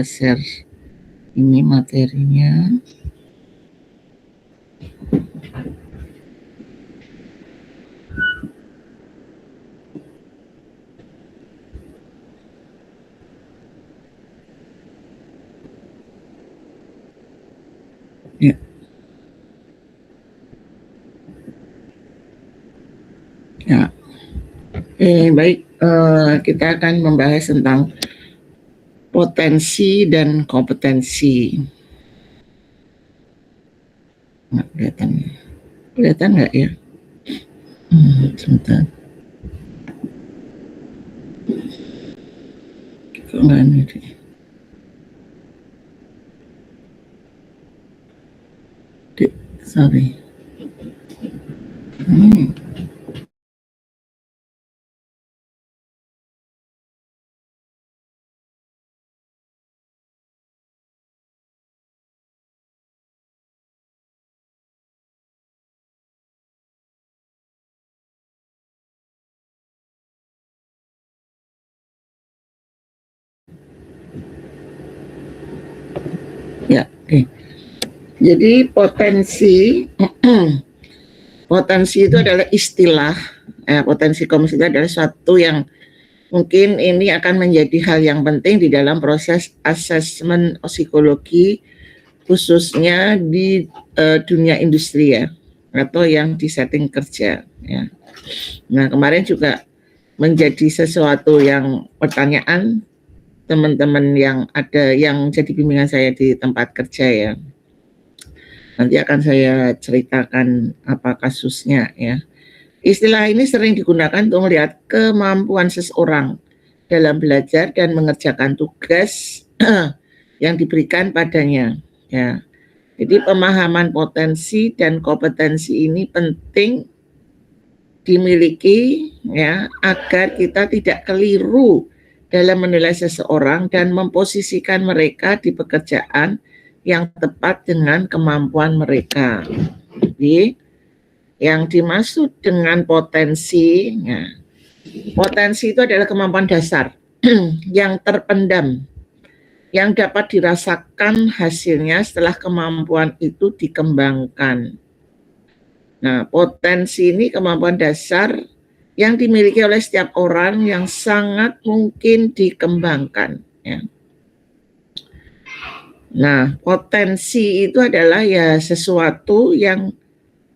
share ini materinya. Ya. Ya. Baik, kita akan membahas tentang potensi dan kompetensi. Nggak kelihatan. Kelihatan nggak ya? Sebentar. Kok nggak ini? Sorry. Ya, oke. Jadi potensi potensi itu adalah istilah. Potensi komisi itu adalah suatu yang mungkin ini akan menjadi hal yang penting di dalam proses asesmen psikologi, khususnya di dunia industri ya, atau yang di setting kerja ya. Nah, kemarin juga menjadi sesuatu yang pertanyaan teman-teman yang ada yang jadi bimbingan saya di tempat kerja ya. Nanti akan saya ceritakan apa kasusnya ya. Istilah ini sering digunakan untuk melihat kemampuan seseorang dalam belajar dan mengerjakan tugas yang diberikan padanya ya. Jadi pemahaman potensi dan kompetensi ini penting dimiliki ya, agar kita tidak keliru dalam menilai seseorang dan memposisikan mereka di pekerjaan yang tepat dengan kemampuan mereka. Jadi yang dimaksud dengan potensi, ya, potensi itu adalah kemampuan dasar yang terpendam, yang dapat dirasakan hasilnya setelah kemampuan itu dikembangkan. Nah, potensi ini kemampuan dasar yang dimiliki oleh setiap orang yang sangat mungkin dikembangkan. Ya. Nah, potensi itu adalah ya sesuatu yang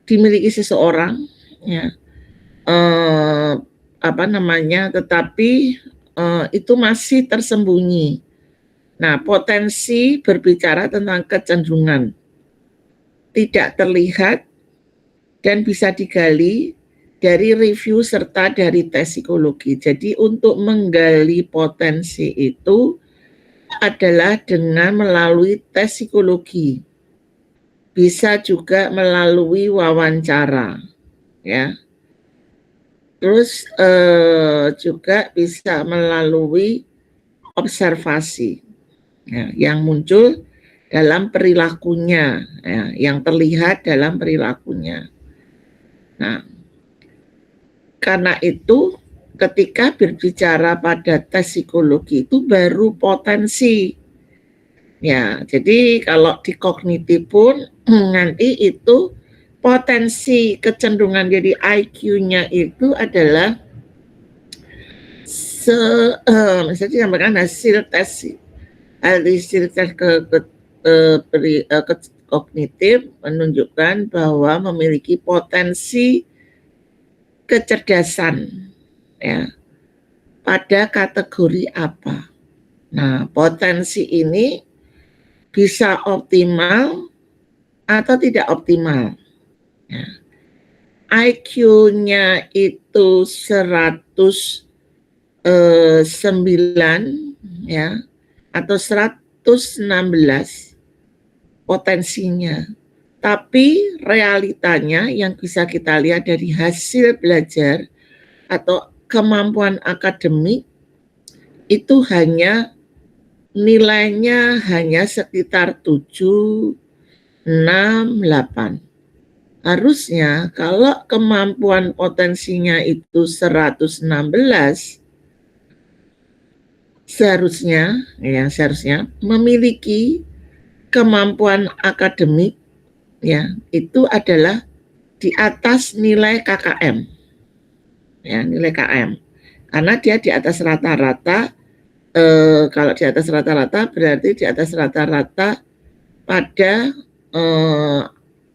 dimiliki seseorang, ya, tetapi itu masih tersembunyi. Nah, potensi berbicara tentang kecenderungan tidak terlihat dan bisa digali dari review serta dari tes psikologi. Jadi untuk menggali potensi itu adalah dengan melalui tes psikologi. Bisa juga melalui wawancara, ya. Terus juga bisa melalui observasi, ya, yang muncul dalam perilakunya, ya, yang terlihat dalam perilakunya. Nah, karena itu ketika berbicara pada tes psikologi itu baru potensi. Ya, jadi kalau di kognitif pun nanti itu potensi kecenderungan, jadi IQ-nya itu adalah misalnya disampaikan hasil tes kognitif menunjukkan bahwa memiliki potensi kecerdasan ya pada kategori apa. Nah, potensi ini bisa optimal atau tidak optimal. Ya. IQ-nya itu 109 ya atau 116 potensinya. Tapi realitanya yang bisa kita lihat dari hasil belajar atau kemampuan akademik itu hanya nilainya hanya sekitar 7, 6, 8. Harusnya kalau kemampuan potensinya itu 116, seharusnya memiliki kemampuan akademik ya itu adalah di atas nilai KKM. Ya, nilai KM. Karena dia di atas rata-rata, kalau di atas rata-rata berarti di atas rata-rata pada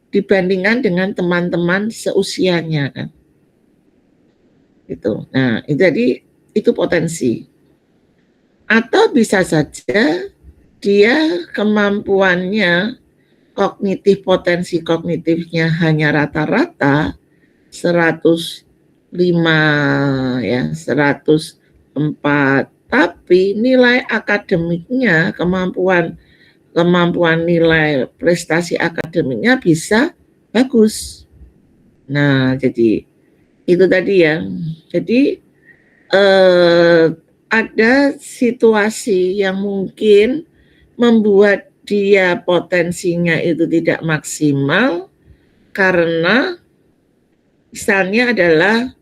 dibandingkan dengan teman-teman seusianya kan. Itu. Nah, jadi itu potensi. Atau bisa saja dia kemampuannya potensi kognitifnya hanya rata-rata 105 ya, 104, tapi nilai akademiknya, kemampuan nilai prestasi akademiknya bisa bagus. Nah, jadi itu tadi ya. Jadi ada situasi yang mungkin membuat dia potensinya itu tidak maksimal karena misalnya adalah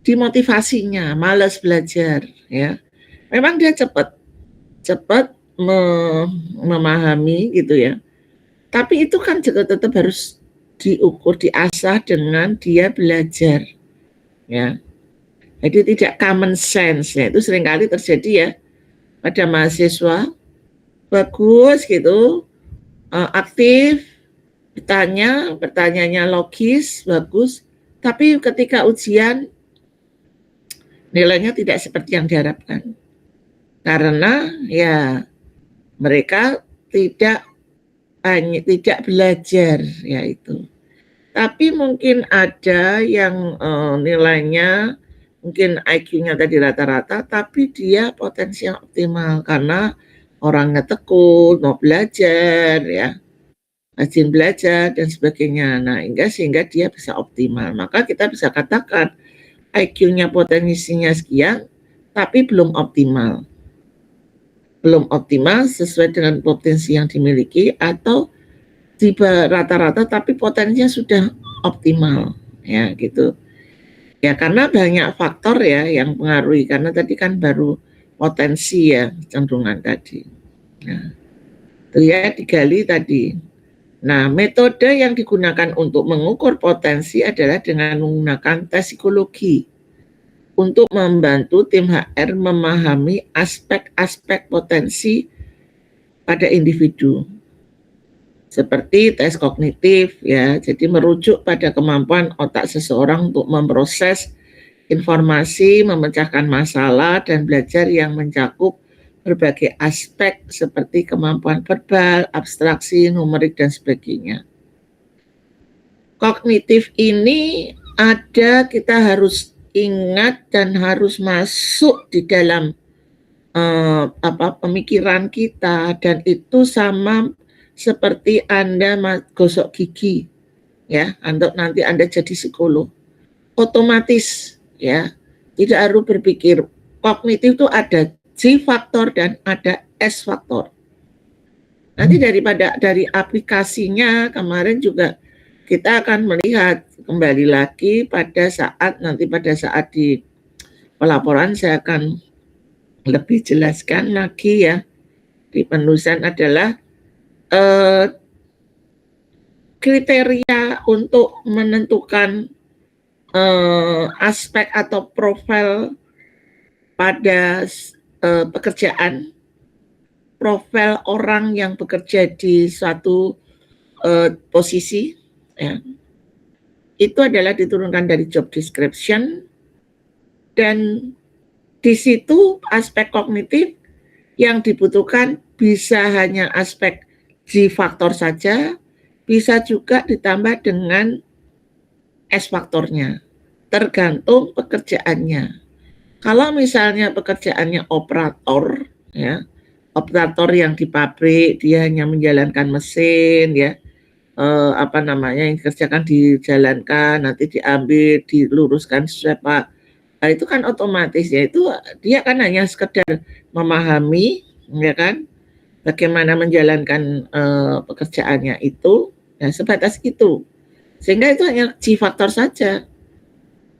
dimotivasinya, malas belajar ya. Memang dia cepat memahami gitu ya. Tapi itu kan juga tetap harus diukur, diasah dengan dia belajar ya. Jadi tidak common sense ya. Itu seringkali terjadi ya pada mahasiswa bagus gitu, aktif, pertanyaannya logis, bagus, tapi ketika ujian nilainya tidak seperti yang diharapkan. Karena ya mereka tidak belajar ya itu. Tapi mungkin ada yang nilainya mungkin IQ-nya tadi rata-rata, tapi dia potensi yang optimal karena orangnya tekun, mau belajar ya, rajin belajar dan sebagainya. Nah, sehingga dia bisa optimal. Maka kita bisa katakan IQ-nya potensinya sekian, tapi belum optimal. Belum optimal sesuai dengan potensi yang dimiliki, atau tiba rata-rata tapi potensinya sudah optimal ya gitu. Ya karena banyak faktor ya yang pengaruhi, karena tadi kan baru potensi ya cenderungan tadi. Nah, itu ya digali tadi. Nah, metode yang digunakan untuk mengukur potensi adalah dengan menggunakan tes psikologi untuk membantu tim HR memahami aspek-aspek potensi pada individu. Seperti tes kognitif ya, jadi merujuk pada kemampuan otak seseorang untuk memproses informasi, memecahkan masalah, dan belajar yang mencakup berbagai aspek seperti kemampuan verbal, abstraksi, numerik, dan sebagainya. Kognitif ini ada, kita harus ingat dan harus masuk di dalam pemikiran kita, dan itu sama seperti Anda gosok gigi ya, untuk nanti Anda jadi psikolog. Otomatis ya, tidak harus berpikir. Kognitif itu ada G faktor dan ada S faktor. Nanti dari aplikasinya kemarin juga kita akan melihat kembali lagi pada saat di pelaporan saya akan lebih jelaskan lagi ya. Di penulisan adalah kriteria untuk menentukan aspek atau profil pada pekerjaan, profil orang yang bekerja di suatu posisi ya, itu adalah diturunkan dari job description, dan di situ aspek kognitif yang dibutuhkan bisa hanya aspek G faktor saja, bisa juga ditambah dengan S faktornya, tergantung pekerjaannya. Kalau misalnya pekerjaannya operator, ya, operator yang di pabrik, dia hanya menjalankan mesin, ya, yang dikerjakan dijalankan, nanti diambil, diluruskan sesuai Nah, itu kan otomatis ya, itu dia kan hanya sekedar memahami, ya kan, bagaimana menjalankan pekerjaannya itu, ya sebatas itu. Sehingga itu hanya G faktor saja.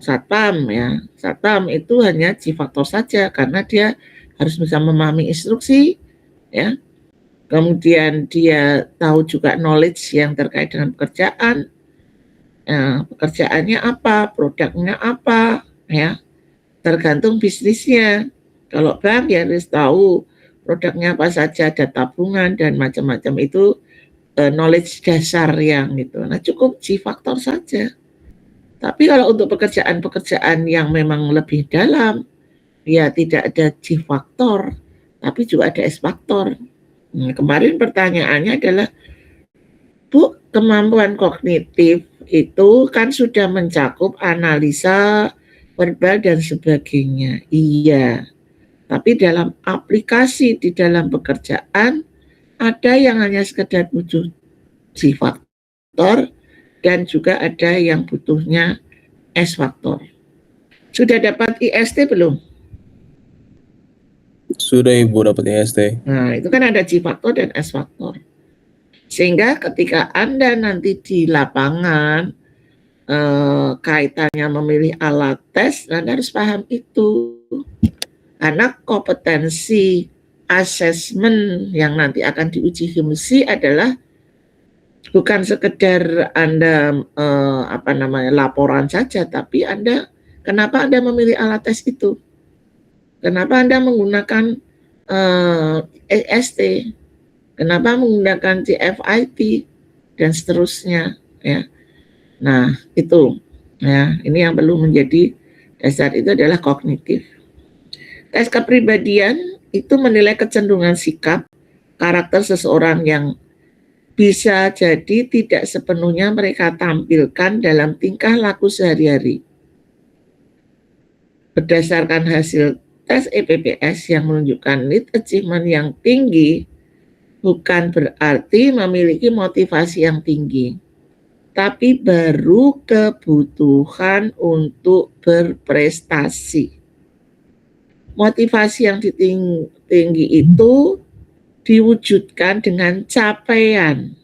Satpam ya, satpam itu hanya G faktor saja karena dia harus bisa memahami instruksi, ya. Kemudian dia tahu juga knowledge yang terkait dengan pekerjaan, pekerjaannya apa, produknya apa, ya, tergantung bisnisnya. Kalau bank ya harus tahu produknya apa saja, ada tabungan dan macam-macam itu knowledge dasar yang gitu. Nah cukup G faktor saja. Tapi kalau untuk pekerjaan-pekerjaan yang memang lebih dalam, ya tidak ada G faktor, tapi juga ada S faktor. Nah, kemarin pertanyaannya adalah, Bu, kemampuan kognitif itu kan sudah mencakup analisa, verbal, dan sebagainya. Iya, tapi dalam aplikasi di dalam pekerjaan, ada yang hanya sekedar butuh G faktor, dan juga ada yang butuhnya S faktor. Sudah dapat IST belum? Sudah Ibu dapat IST. Nah, itu kan ada G faktor dan S faktor. Sehingga ketika Anda nanti di lapangan kaitannya memilih alat tes, Anda harus paham itu. Karena kompetensi asesmen yang nanti akan diuji HIMSI adalah bukan sekedar Anda laporan saja, tapi kenapa Anda memilih alat tes itu? Kenapa Anda menggunakan EST? Kenapa menggunakan CFIT dan seterusnya, ya. Nah, itu ya, ini yang perlu menjadi dasar, itu adalah kognitif. Tes kepribadian itu menilai kecenderungan sikap, karakter seseorang yang bisa jadi tidak sepenuhnya mereka tampilkan dalam tingkah laku sehari-hari. Berdasarkan hasil tes EPPS yang menunjukkan need achievement yang tinggi, bukan berarti memiliki motivasi yang tinggi, tapi baru kebutuhan untuk berprestasi. Motivasi yang tinggi itu diwujudkan dengan capaian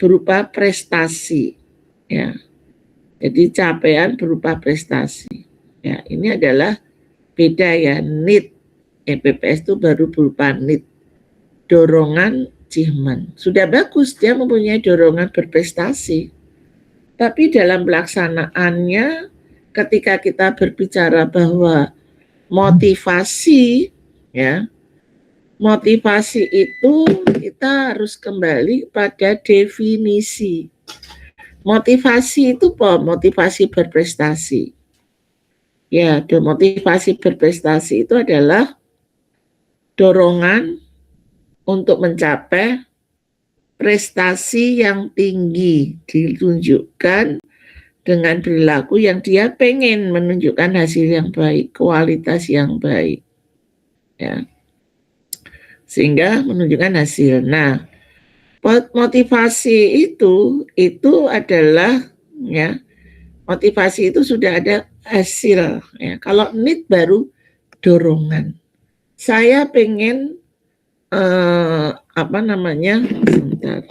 berupa prestasi, ya. Jadi capaian berupa prestasi. Ya, ini adalah beda ya, need EPPS itu baru berupa need, dorongan achievement. Sudah bagus dia mempunyai dorongan berprestasi. Tapi dalam pelaksanaannya ketika kita berbicara bahwa motivasi, ya, motivasi itu kita harus kembali pada definisi. Motivasi itu apa? Motivasi berprestasi. Ya, motivasi berprestasi itu adalah dorongan untuk mencapai prestasi yang tinggi, ditunjukkan dengan perilaku yang dia pengen menunjukkan hasil yang baik, kualitas yang baik, ya. Sehingga menunjukkan hasil. Nah, motivasi itu adalah, ya, motivasi itu sudah ada hasil, ya. Kalau need baru dorongan. Saya pengen sebentar.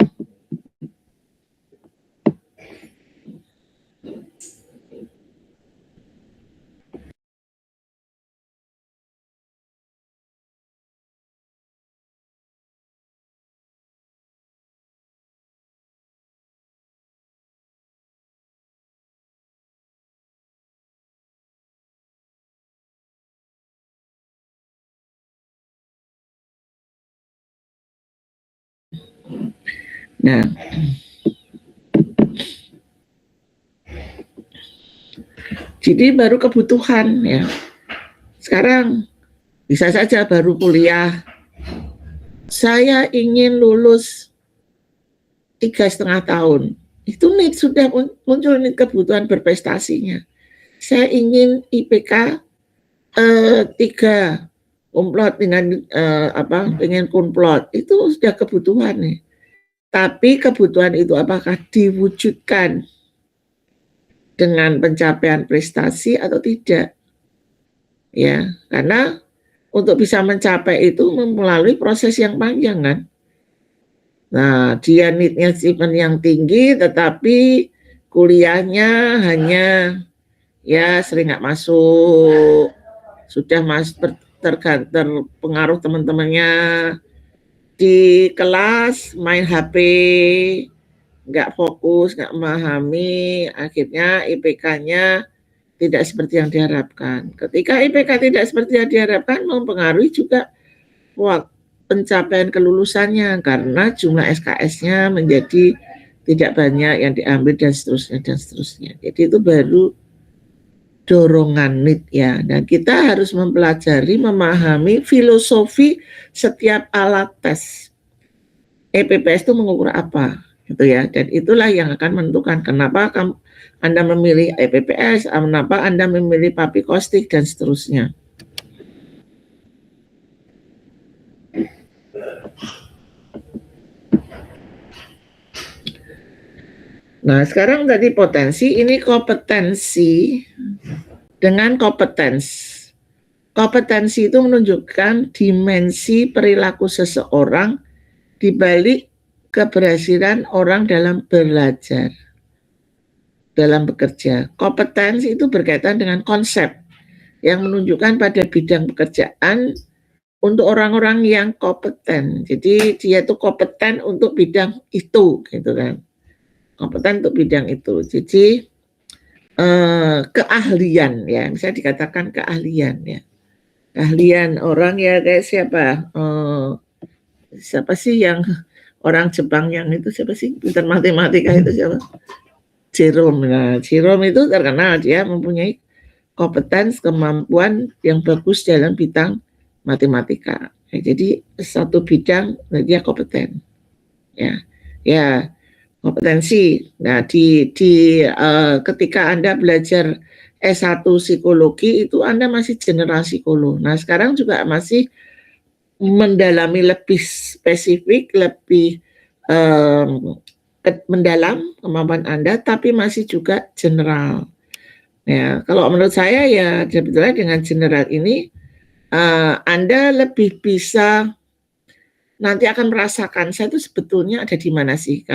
Nah, jadi baru kebutuhan, ya. Sekarang bisa saja baru kuliah, saya ingin lulus 3,5 tahun, itu need sudah muncul need kebutuhan berprestasinya. Saya ingin IPK 3, kumplot dengan pengen kumplot, itu sudah kebutuhan nih. Tapi kebutuhan itu apakah diwujudkan dengan pencapaian prestasi atau tidak? Ya, karena untuk bisa mencapai itu melalui proses yang panjang kan. Nah, dia need-nya achievement yang tinggi, tetapi kuliahnya hanya ya sering nggak masuk, sudah terpengaruh teman-temannya di kelas, main HP, nggak fokus, nggak memahami, akhirnya IPK-nya tidak seperti yang diharapkan. Ketika IPK tidak seperti yang diharapkan, mempengaruhi juga pencapaian kelulusannya karena jumlah SKS-nya menjadi tidak banyak yang diambil dan seterusnya dan seterusnya. Jadi itu baru dorongan NEET ya. Dan kita harus mempelajari, memahami filosofi setiap alat tes. EPPS itu mengukur apa, gitu ya. Dan itulah yang akan menentukan kenapa Anda memilih EPPS, kenapa Anda memilih papikostik dan seterusnya. Nah, sekarang tadi potensi, ini kompetensi dengan kompetens. Kompetensi itu menunjukkan dimensi perilaku seseorang di balik keberhasilan orang dalam belajar, dalam bekerja. Kompetensi itu berkaitan dengan konsep yang menunjukkan pada bidang pekerjaan untuk orang-orang yang kompeten. Jadi dia itu kompeten untuk bidang itu, gitu kan. Kompeten untuk bidang itu. Jadi keahlian ya, bisa dikatakan keahlian ya. Keahlian orang ya kayak siapa? Siapa sih yang orang Jepang yang itu siapa sih? Pintar matematika itu siapa? Jerome. Nah, Jerome itu terkenal dia mempunyai kompetens, kemampuan yang bagus dalam bidang matematika. Ya, jadi satu bidang dia kompeten. Ya. Kompetensi. Nah, ketika Anda belajar S1 psikologi itu Anda masih general psikolog. Nah, sekarang juga masih mendalami lebih spesifik, lebih mendalam kemampuan Anda, tapi masih juga general. Ya, kalau menurut saya ya sebetulnya dengan general ini Anda lebih bisa nanti akan merasakan saya itu sebetulnya ada di mana sih.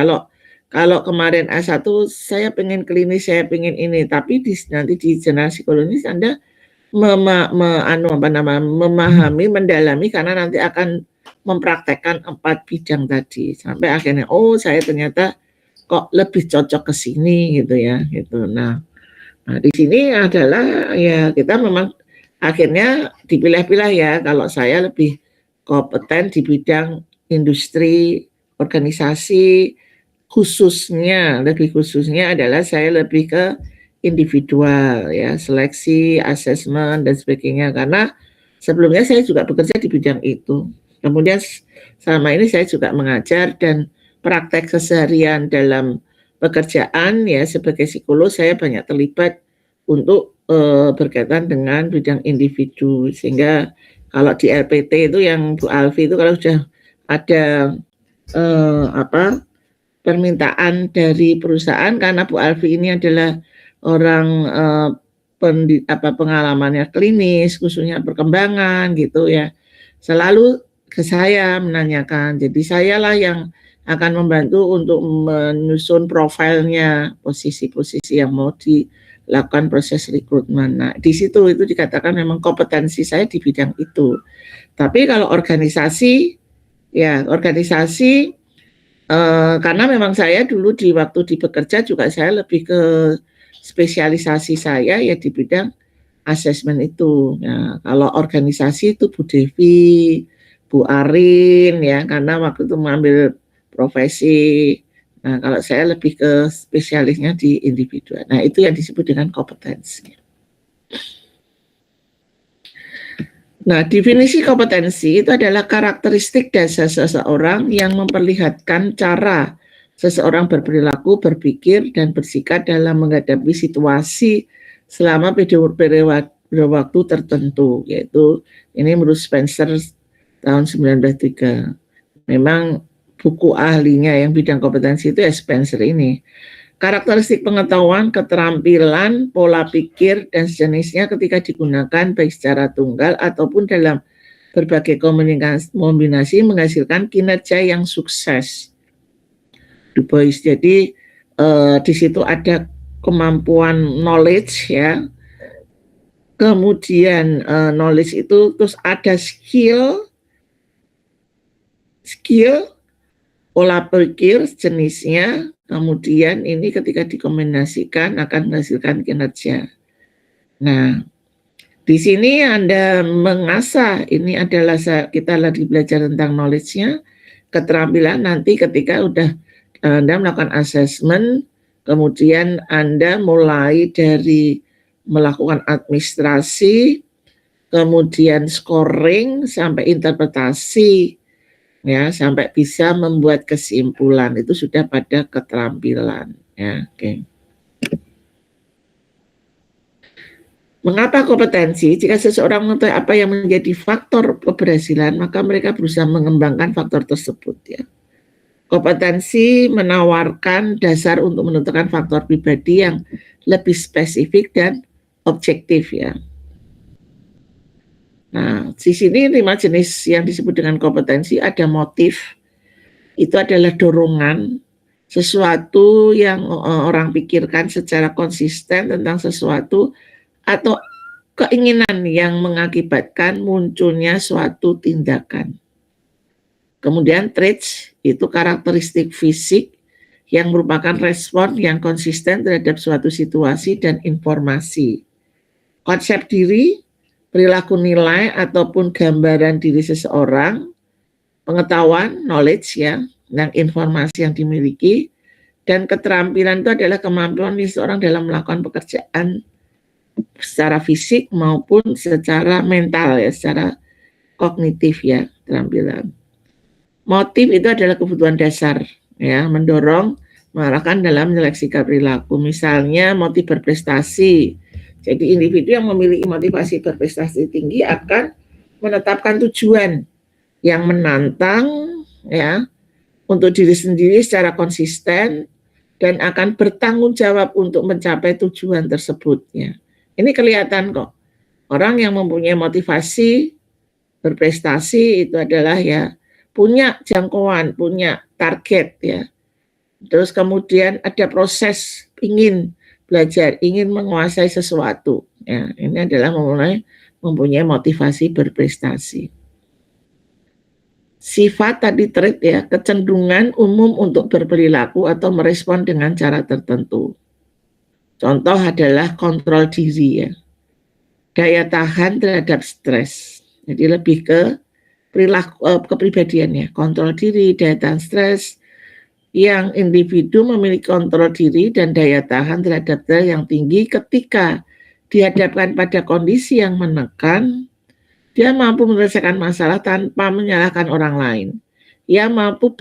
Kalau kemarin S1 saya pengen klinis, saya pengen ini, tapi nanti di general psikologi Anda memahami, mendalami karena nanti akan mempraktekkan 4 bidang tadi sampai akhirnya saya ternyata kok lebih cocok ke sini gitu ya gitu. Nah, di sini adalah ya kita memang akhirnya dipilah-pilah ya. Kalau saya lebih kompeten di bidang industri, organisasi, lebih khususnya adalah saya lebih ke individual ya, seleksi, asesmen dan sebagainya karena sebelumnya saya juga bekerja di bidang itu. Kemudian selama ini saya juga mengajar dan praktek keseharian dalam pekerjaan ya sebagai psikolog saya banyak terlibat untuk berkaitan dengan bidang individu sehingga kalau di LPT itu yang Bu Alfi itu kalau sudah ada permintaan dari perusahaan karena Bu Alfi ini adalah orang pengalamannya klinis khususnya perkembangan gitu ya selalu ke saya menanyakan jadi sayalah yang akan membantu untuk menyusun profilnya posisi-posisi yang mau dilakukan proses rekrutmen. Nah di situ itu dikatakan memang kompetensi saya di bidang itu tapi kalau organisasi karena memang saya dulu waktu di bekerja juga saya lebih ke spesialisasi saya ya di bidang asesmen itu. Nah, kalau organisasi itu Bu Devi, Bu Arin ya karena waktu itu mengambil profesi. Nah, kalau saya lebih ke spesialisnya di individual. Nah, itu yang disebut dengan kompetensi. Nah, definisi kompetensi itu adalah karakteristik dasar seseorang yang memperlihatkan cara seseorang berperilaku, berpikir, dan bersikap dalam menghadapi situasi selama periode waktu tertentu, yaitu ini menurut Spencer tahun 1903. Memang buku ahlinya yang bidang kompetensi itu ya Spencer ini. Karakteristik pengetahuan, keterampilan, pola pikir, dan sejenisnya ketika digunakan baik secara tunggal ataupun dalam berbagai kombinasi menghasilkan kinerja yang sukses. Du Bois. Jadi di situ ada kemampuan knowledge ya, kemudian knowledge itu, terus ada skill, pola pikir jenisnya, kemudian ini ketika dikombinasikan akan menghasilkan kinerja. Nah, di sini Anda mengasah, ini adalah kita lagi belajar tentang knowledge-nya, keterampilan nanti ketika udah Anda melakukan assessment, kemudian Anda mulai dari melakukan administrasi, kemudian scoring sampai interpretasi, ya, sampai bisa membuat kesimpulan, itu sudah pada keterampilan, ya. Oke. Mengapa kompetensi? Jika seseorang mengetahui apa yang menjadi faktor keberhasilan, maka mereka berusaha mengembangkan faktor tersebut, ya. Kompetensi menawarkan dasar untuk menentukan faktor pribadi yang lebih spesifik dan objektif, ya. Nah, di sini 5 jenis yang disebut dengan kompetensi. Ada motif, itu adalah dorongan, sesuatu yang orang pikirkan secara konsisten tentang sesuatu, atau keinginan yang mengakibatkan munculnya suatu tindakan. Kemudian traits, itu karakteristik fisik yang merupakan respon yang konsisten terhadap suatu situasi dan informasi. Konsep diri, perilaku nilai ataupun gambaran diri seseorang, pengetahuan, knowledge, ya, dan informasi yang dimiliki, dan keterampilan itu adalah kemampuan seseorang dalam melakukan pekerjaan secara fisik maupun secara mental, ya, secara kognitif, ya, keterampilan. Motif itu adalah kebutuhan dasar, ya, mendorong, mengarahkan dalam menyeleksikan perilaku. Misalnya motif berprestasi. Jadi individu yang memiliki motivasi berprestasi tinggi akan menetapkan tujuan yang menantang, ya, untuk diri sendiri secara konsisten dan akan bertanggung jawab untuk mencapai tujuan tersebut, ya. Ini kelihatan kok. Orang yang mempunyai motivasi berprestasi itu adalah, ya, punya jangkauan, punya target, ya. Terus kemudian ada proses ingin belajar, ingin menguasai sesuatu, ya. Ini adalah mempunyai motivasi berprestasi. Sifat tadi trait, ya, kecenderungan umum untuk berperilaku atau merespon dengan cara tertentu. Contoh adalah kontrol diri, ya. Daya tahan terhadap stres. Jadi lebih ke perilaku kepribadiannya, kontrol diri, daya tahan stres. Yang individu memiliki kontrol diri dan daya tahan terhadap stres yang tinggi ketika dihadapkan pada kondisi yang menekan, dia mampu menyelesaikan masalah tanpa menyalahkan orang lain. Ia mampu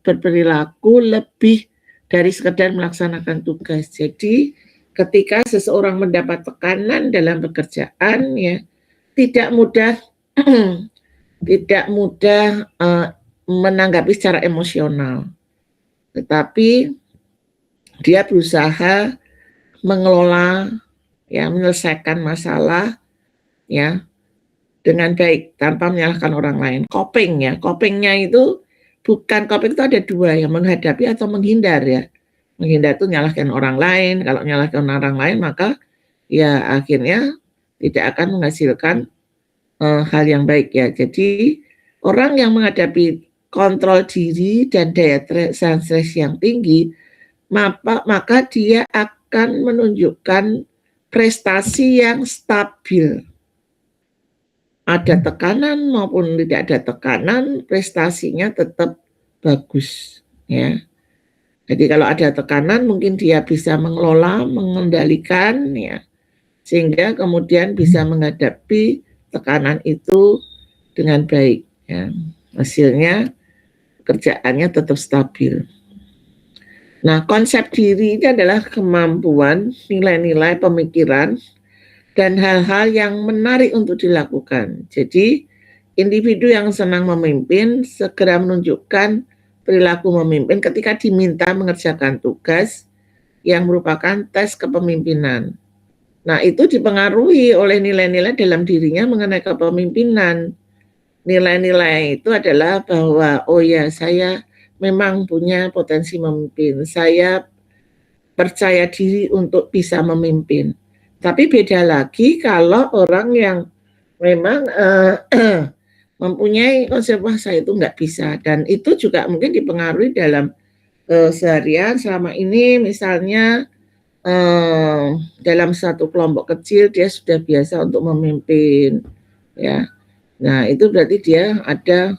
berperilaku lebih dari sekedar melaksanakan tugas. Jadi ketika seseorang mendapat tekanan dalam pekerjaan, ya, tidak mudah menanggapi secara emosional, tetapi dia berusaha mengelola, ya, menyelesaikan masalah, ya, dengan baik tanpa menyalahkan orang lain. Coping, ya, copingnya itu bukan, coping itu ada dua, yang menghadapi atau menghindar, ya. Menghindar itu menyalahkan orang lain. Kalau menyalahkan orang lain maka, ya, akhirnya tidak akan menghasilkan hal yang baik, ya. Jadi orang yang menghadapi kontrol diri dan daya tahan stres yang tinggi, maka dia akan menunjukkan prestasi yang stabil. Ada tekanan maupun tidak ada tekanan, prestasinya tetap bagus, ya. Jadi kalau ada tekanan mungkin dia bisa mengelola, mengendalikan, ya, sehingga kemudian bisa menghadapi tekanan itu dengan baik, ya. Hasilnya kerjaannya tetap stabil. Nah, konsep diri ini adalah kemampuan, nilai-nilai, pemikiran, dan hal-hal yang menarik untuk dilakukan. Jadi individu yang senang memimpin segera menunjukkan perilaku memimpin ketika diminta mengerjakan tugas yang merupakan tes kepemimpinan. Nah, itu dipengaruhi oleh nilai-nilai dalam dirinya mengenai kepemimpinan. Nilai-nilai itu adalah bahwa, oh ya, saya memang punya potensi memimpin, saya percaya diri untuk bisa memimpin. Tapi beda lagi kalau orang yang memang mempunyai konsep wah saya itu nggak bisa, dan itu juga mungkin dipengaruhi dalam seharian selama ini, misalnya dalam satu kelompok kecil dia sudah biasa untuk memimpin, ya. Nah itu berarti dia ada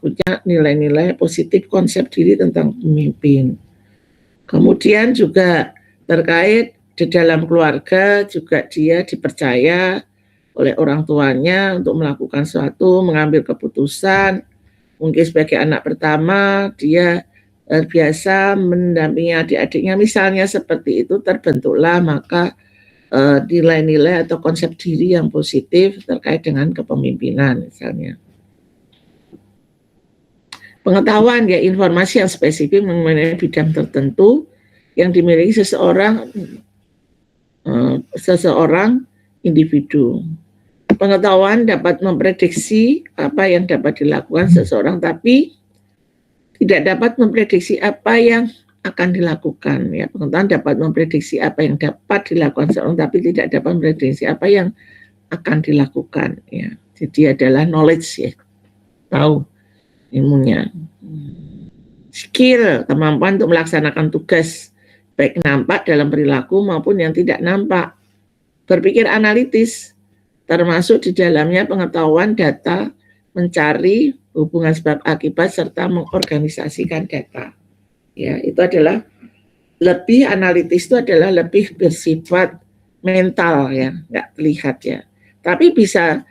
punya nilai-nilai positif konsep diri tentang pemimpin. Kemudian juga terkait di dalam keluarga juga dia dipercaya oleh orang tuanya untuk melakukan sesuatu, mengambil keputusan. Mungkin sebagai anak pertama dia biasa mendampingi adik-adiknya, misalnya seperti itu, terbentuklah maka nilai-nilai atau konsep diri yang positif terkait dengan kepemimpinan misalnya. Pengetahuan ya informasi yang spesifik mengenai bidang tertentu yang dimiliki seseorang individu. Pengetahuan dapat memprediksi apa yang dapat dilakukan seseorang, tapi tidak dapat memprediksi apa yang akan dilakukan. Ya, pengetahuan dapat memprediksi apa yang dapat dilakukan seseorang, tapi tidak dapat memprediksi apa yang akan dilakukan. Ya, jadi adalah knowledge, ya, tahu ilmunya. Skill, kemampuan untuk melaksanakan tugas, baik nampak dalam perilaku maupun yang tidak nampak. Berpikir analitis, termasuk di dalamnya pengetahuan data, mencari hubungan sebab akibat, serta mengorganisasikan data. Ya, itu adalah lebih analitis, itu adalah lebih bersifat mental, ya, nggak terlihat, ya. Tapi bisa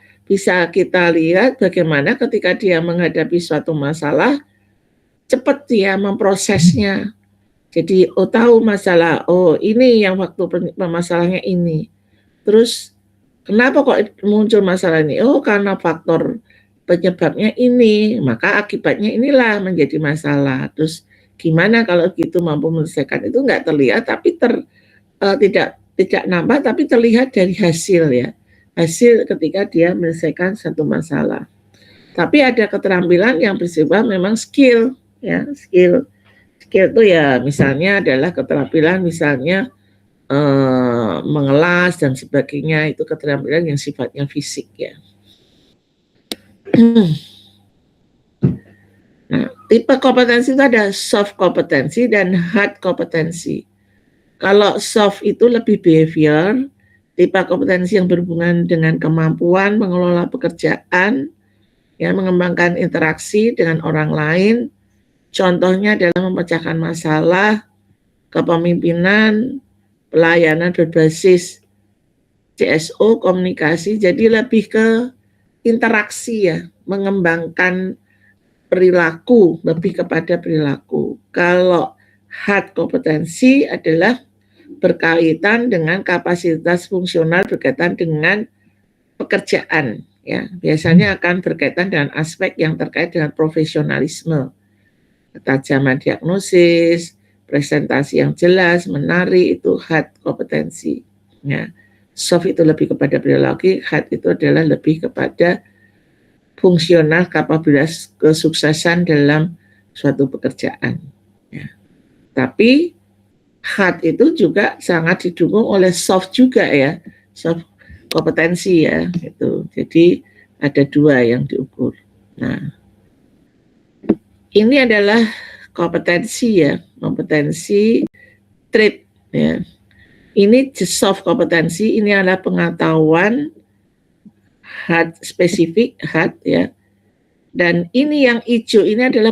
kita lihat bagaimana ketika dia menghadapi suatu masalah, cepat dia memprosesnya. Jadi tahu masalah, ini yang waktu masalahnya ini. Terus kenapa kok muncul masalah ini? Karena faktor penyebabnya ini, maka akibatnya inilah menjadi masalah. Terus gimana kalau gitu mampu menyelesaikan? Itu nggak terlihat, tapi tidak nampak, tapi terlihat dari hasil, ya. Hasil ketika dia menyelesaikan satu masalah. Tapi ada keterampilan yang bersifat memang skill, ya, skill itu ya misalnya adalah keterampilan misalnya mengelas dan sebagainya, itu keterampilan yang sifatnya fisik, ya. Nah, tipe kompetensi itu ada soft kompetensi dan hard kompetensi. Kalau soft itu lebih behavior, tipe kompetensi yang berhubungan dengan kemampuan mengelola pekerjaan, ya, mengembangkan interaksi dengan orang lain. Contohnya adalah memecahkan masalah, kepemimpinan, pelayanan berbasis CSO, komunikasi. Jadi lebih ke interaksi, ya, mengembangkan perilaku, lebih kepada perilaku. Kalau hard kompetensi adalah berkaitan dengan kapasitas fungsional, berkaitan dengan pekerjaan, ya. Biasanya akan berkaitan dengan aspek yang terkait dengan profesionalisme, ketajaman diagnosis, presentasi yang jelas, menarik, itu hard kompetensi. Ya. Soft itu lebih kepada perilaku, hard itu adalah lebih kepada fungsional, kapabilitas kesuksesan dalam suatu pekerjaan. Ya. Tapi hard itu juga sangat didukung oleh soft juga, ya, soft kompetensi, ya, itu. Jadi ada dua yang diukur. Nah, ini adalah kompetensi, ya, kompetensi trait, ya. Ini soft kompetensi, ini adalah pengetahuan hard, spesifik hard, ya. Dan ini yang hijau ini adalah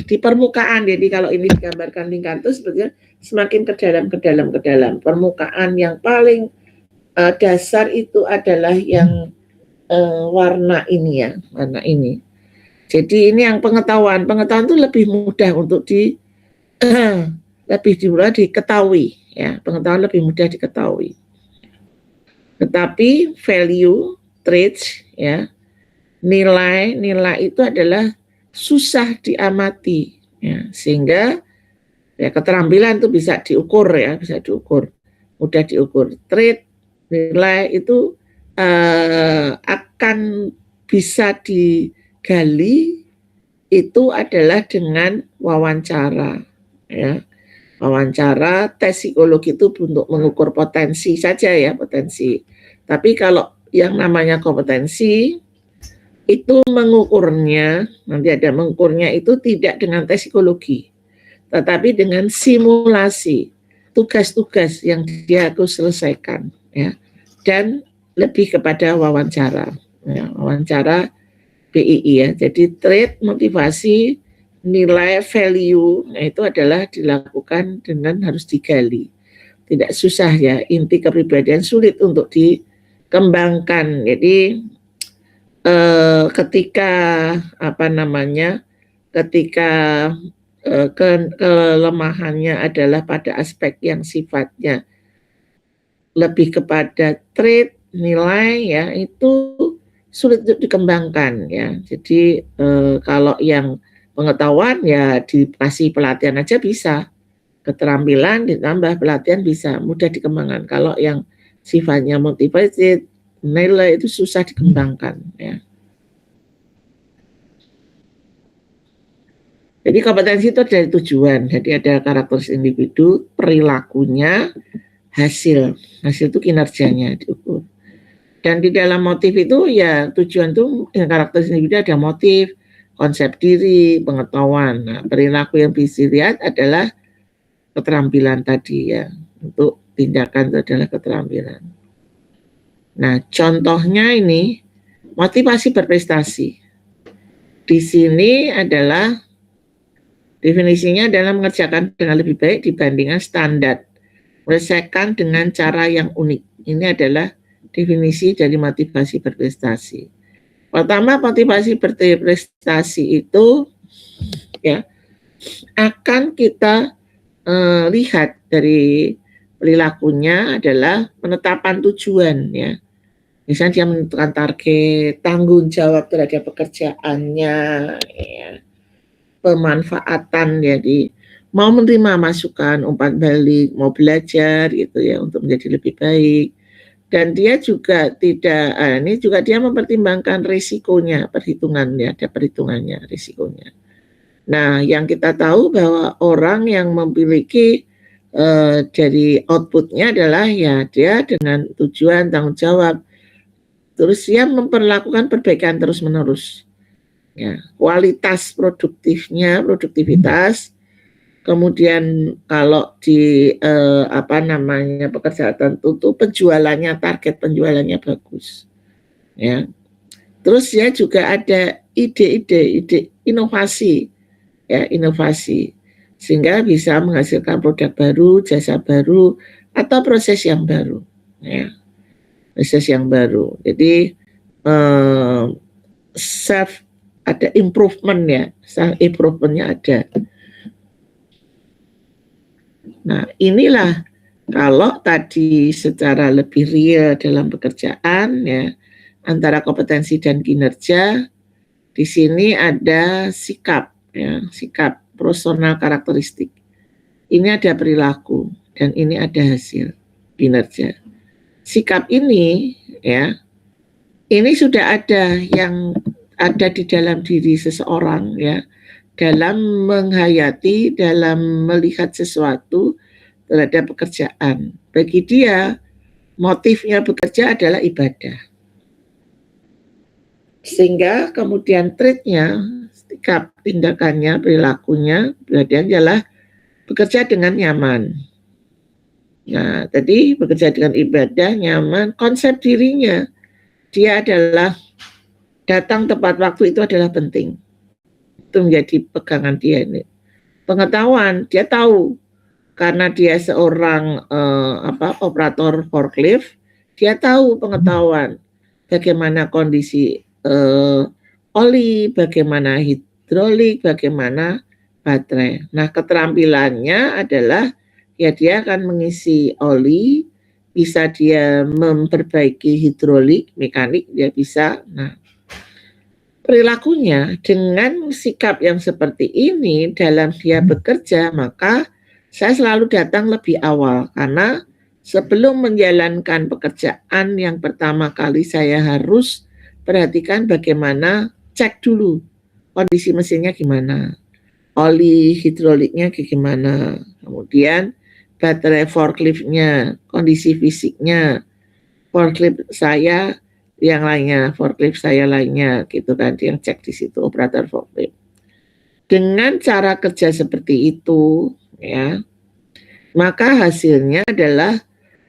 di permukaan. Jadi kalau ini digambarkan lingkaran itu sebetulnya semakin ke dalam. Permukaan yang paling dasar itu adalah yang warna ini, ya, warna ini. Jadi ini yang pengetahuan itu lebih mudah untuk diketahui, ya, pengetahuan lebih mudah diketahui. Tetapi value, traits, ya, nilai itu adalah susah diamati, ya, sehingga ya keterampilan itu bisa diukur, ya, mudah diukur. Trait, nilai itu akan bisa digali itu adalah dengan wawancara, ya. Wawancara, tes psikologi itu untuk mengukur potensi saja ya, potensi. Tapi kalau yang namanya kompetensi, itu mengukurnya, nanti ada mengukurnya itu tidak dengan tes psikologi, tetapi dengan simulasi, tugas-tugas yang dia harus selesaikan, ya, dan lebih kepada wawancara, ya, wawancara BII ya. Jadi trait, motivasi, nilai, value, nah itu adalah dilakukan dengan harus digali. Tidak susah ya, inti kepribadian sulit untuk dikembangkan. Jadi ketika ketika kelemahannya adalah pada aspek yang sifatnya lebih kepada trait, nilai ya, itu sulit untuk dikembangkan ya. Jadi kalau yang pengetahuan ya dikasih pelatihan aja bisa, keterampilan ditambah pelatihan bisa mudah dikembangkan. Kalau yang sifatnya motivated, nilai itu susah dikembangkan ya. Jadi kompetensi itu dari tujuan, jadi ada karakteristik individu, perilakunya, hasil itu kinerjanya diukur. Dan di dalam motif itu ya tujuan itu karakteristik individu ada motif, konsep diri, pengetahuan. Nah, perilaku yang bisa dilihat adalah keterampilan tadi ya, untuk tindakan itu adalah keterampilan. Nah, contohnya ini motivasi berprestasi. Di sini adalah definisinya adalah mengerjakan dengan lebih baik dibandingkan standar, menyelesaikan dengan cara yang unik. Ini adalah definisi dari motivasi berprestasi. Pertama, motivasi berprestasi itu ya akan kita lihat dari perilakunya adalah penetapan tujuan ya. Misalnya dia menentukan target, tanggung jawab terhadap pekerjaannya, ya, pemanfaatan, jadi mau menerima masukan, umpan balik, mau belajar gitu ya untuk menjadi lebih baik. Dan dia juga tidak, ini juga dia mempertimbangkan risikonya, perhitungannya, ada perhitungannya risikonya. Nah, yang kita tahu bahwa orang yang memiliki dari outputnya adalah ya dia dengan tujuan, tanggung jawab, terus dia memperlakukan perbaikan terus-menerus. Ya, kualitas produktivitas, kemudian kalau di pekerjaan tertentu penjualannya, target penjualannya bagus. Ya. Terus ya juga ada ide inovasi. Ya, inovasi sehingga bisa menghasilkan produk baru, jasa baru atau proses yang baru. Ya. Proses yang baru. Jadi self ada improvement ya, self improvementnya ada. Nah, inilah kalau tadi secara lebih real dalam pekerjaan ya, antara kompetensi dan kinerja, di sini ada sikap ya, sikap personal karakteristik. Ini ada perilaku dan ini ada hasil kinerja. Sikap ini ya, ini sudah ada yang ada di dalam diri seseorang ya, dalam menghayati, dalam melihat sesuatu terhadap pekerjaan. Bagi dia, motifnya bekerja adalah ibadah. Sehingga kemudian trait-nya, sikap, tindakannya, perilakunya, berarti adalah bekerja dengan nyaman. Nah, tadi bekerja dengan ibadah, nyaman, konsep dirinya, dia adalah datang tepat waktu itu adalah penting. Itu menjadi pegangan dia ini. Pengetahuan, dia tahu karena dia seorang operator forklift, dia tahu pengetahuan bagaimana kondisi oli, bagaimana hidrolik, bagaimana baterai. Nah, keterampilannya adalah ya dia akan mengisi oli, bisa dia memperbaiki hidrolik, mekanik dia bisa. Nah, perilakunya dengan sikap yang seperti ini dalam dia bekerja, maka saya selalu datang lebih awal karena sebelum menjalankan pekerjaan yang pertama kali saya harus perhatikan bagaimana, cek dulu kondisi mesinnya gimana, oli hidroliknya gimana, kemudian baterai forkliftnya, kondisi fisiknya, forklift saya yang lainnya, forklift saya lainnya, gitu kan, yang cek di situ operator forklift. Dengan cara kerja seperti itu, ya, maka hasilnya adalah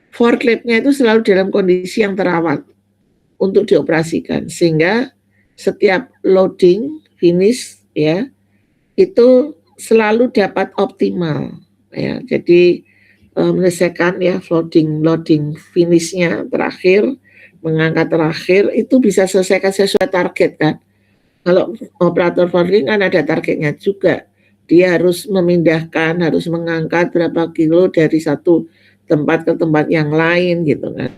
forkliftnya itu selalu dalam kondisi yang terawat untuk dioperasikan, sehingga setiap loading finish ya itu selalu dapat optimal ya. Jadi menyelesaikan ya loading finishnya terakhir, mengangkat terakhir itu bisa selesaikan sesuai target kan. Kalau operator forklift kan ada targetnya juga, dia harus memindahkan, harus mengangkat berapa kilo dari satu tempat ke tempat yang lain gitu kan.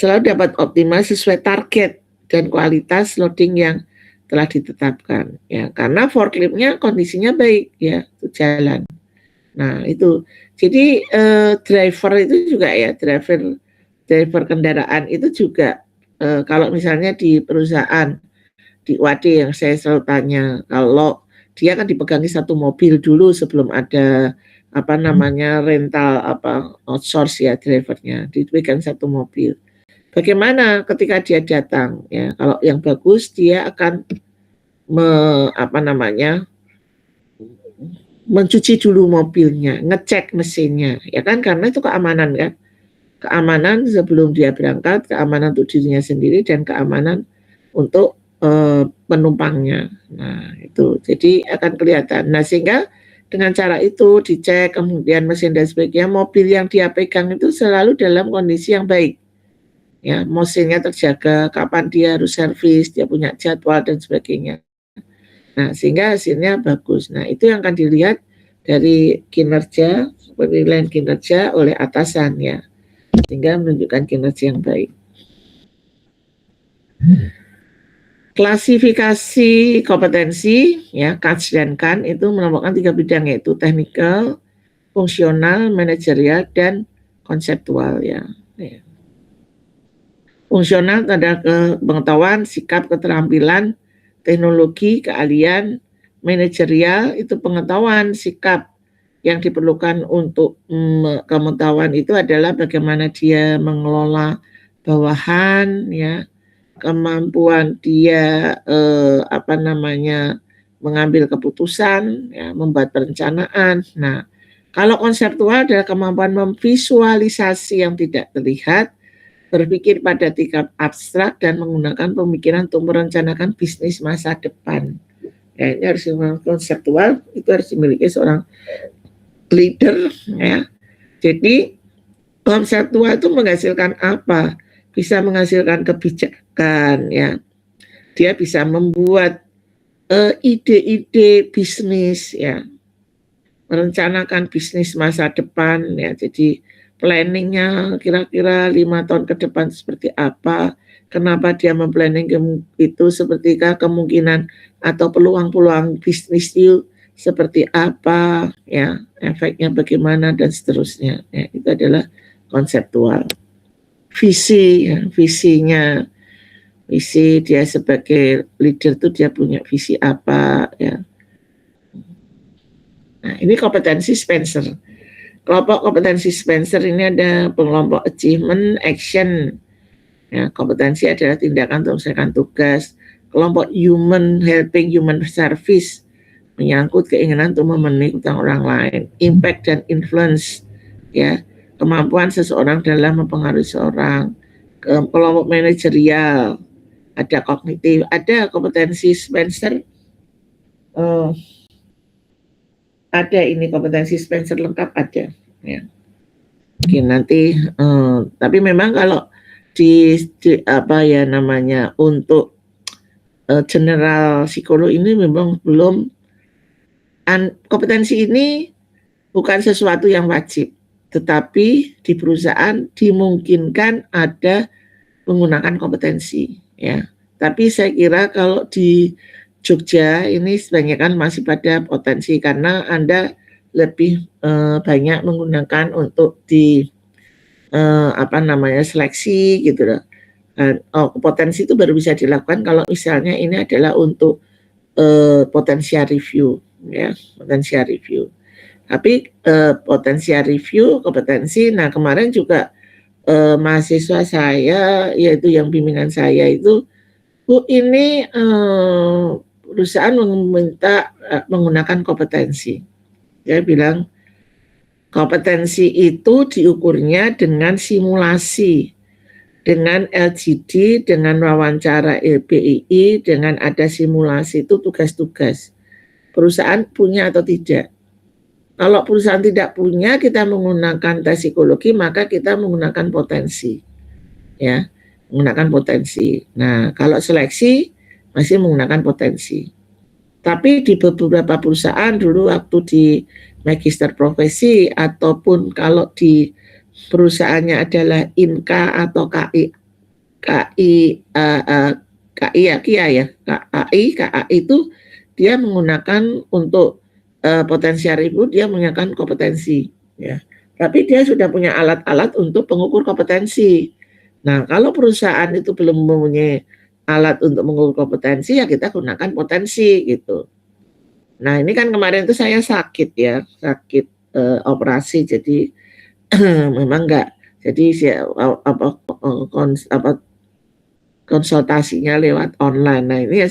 Selalu dapat optimal sesuai target dan kualitas loading yang telah ditetapkan ya, karena forkliftnya kondisinya baik ya, itu jalan. Nah itu jadi driver itu juga ya, driver kendaraan itu juga kalau misalnya di perusahaan di UAD yang saya selalu tanya, kalau dia kan dipegangi satu mobil dulu sebelum ada apa namanya rental outsource ya, drivernya dipegang satu mobil. Bagaimana ketika dia datang ya, kalau yang bagus dia akan mencuci dulu mobilnya, ngecek mesinnya ya kan, karena itu keamanan kan, keamanan sebelum dia berangkat, keamanan untuk dirinya sendiri dan keamanan untuk penumpangnya. Nah itu jadi akan kelihatan. Nah sehingga dengan cara itu dicek kemudian mesin dan sebagainya, mobil yang dia pegang itu selalu dalam kondisi yang baik ya, mesinnya terjaga, kapan dia harus servis, dia punya jadwal dan sebagainya. Nah sehingga hasilnya bagus. Nah itu yang akan dilihat dari kinerja, penilaian kinerja oleh atasan ya, sehingga menunjukkan kinerja yang baik. Klasifikasi kompetensi ya, CATS dan CAN itu merupakan 3 bidang, yaitu teknikal, fungsional, manajerial, dan konseptual ya. Fungsional adalah pengetahuan, sikap, keterampilan, teknologi, keahlian. Manajerial itu pengetahuan, sikap yang diperlukan untuk pengetahuan itu adalah bagaimana dia mengelola bawahan ya, kemampuan dia mengambil keputusan ya, membuat perencanaan. Nah, kalau konseptual adalah kemampuan memvisualisasi yang tidak terlihat, berpikir pada tingkat abstrak dan menggunakan pemikiran untuk merencanakan bisnis masa depan. Ya, ini harus konseptual, itu harus dimiliki seorang leader ya. Jadi konseptual itu menghasilkan apa? Bisa menghasilkan kebijakan ya. Dia bisa membuat ide-ide bisnis ya. Merencanakan bisnis masa depan ya. Jadi planningnya kira-kira 5 tahun ke depan seperti apa, kenapa dia memplanning itu, sepertikah kemungkinan atau peluang-peluang bisnis itu seperti apa ya, efeknya bagaimana dan seterusnya ya, itu adalah konseptual. Visi ya, visinya, visi dia sebagai leader itu dia punya visi apa ya. Nah ini kompetensi Spencer. Kelompok kompetensi Spencer ini ada kelompok achievement, action. Ya, kompetensi adalah tindakan untuk menyelesaikan tugas. Kelompok human, helping human service, menyangkut keinginan untuk memenuhi kebutuhan orang lain. Impact dan influence, ya, kemampuan seseorang dalam mempengaruhi seorang. Kelompok manajerial, ada kognitif, ada kompetensi Spencer. Ada ini kompetensi Spencer lengkap ada ya. Oke, nanti tapi memang kalau di untuk general psikolog ini memang belum, kompetensi ini bukan sesuatu yang wajib, tetapi di perusahaan dimungkinkan ada menggunakan kompetensi ya. Tapi saya kira kalau di Jogja ini sebenarnya masih pada potensi, karena Anda lebih banyak menggunakan untuk di seleksi gitu loh. Potensi itu baru bisa dilakukan kalau misalnya ini adalah untuk potensial review ya, potensial review. Tapi potensial review kompetensi. Nah kemarin juga mahasiswa saya, yaitu yang bimbingan saya itu, Bu ini perusahaan meminta menggunakan kompetensi. Dia bilang kompetensi itu diukurnya dengan simulasi, dengan LGD, dengan wawancara LPII, dengan ada simulasi itu tugas-tugas. Perusahaan punya atau tidak? Kalau perusahaan tidak punya, kita menggunakan tes psikologi, maka kita menggunakan potensi, ya, menggunakan potensi. Nah, kalau seleksi masih menggunakan potensi. Tapi di beberapa perusahaan dulu waktu di magister profesi ataupun kalau di perusahaannya adalah INKA atau KI itu dia menggunakan untuk potensial review, dia menggunakan kompetensi, ya. Tapi dia sudah punya alat-alat untuk pengukur kompetensi. Nah, kalau perusahaan itu belum mempunyai alat untuk mengukur kompetensi, ya kita gunakan potensi gitu. Nah, ini kan kemarin itu saya sakit ya, sakit operasi, jadi memang enggak. Jadi konsultasinya lewat online. Nah, ini ya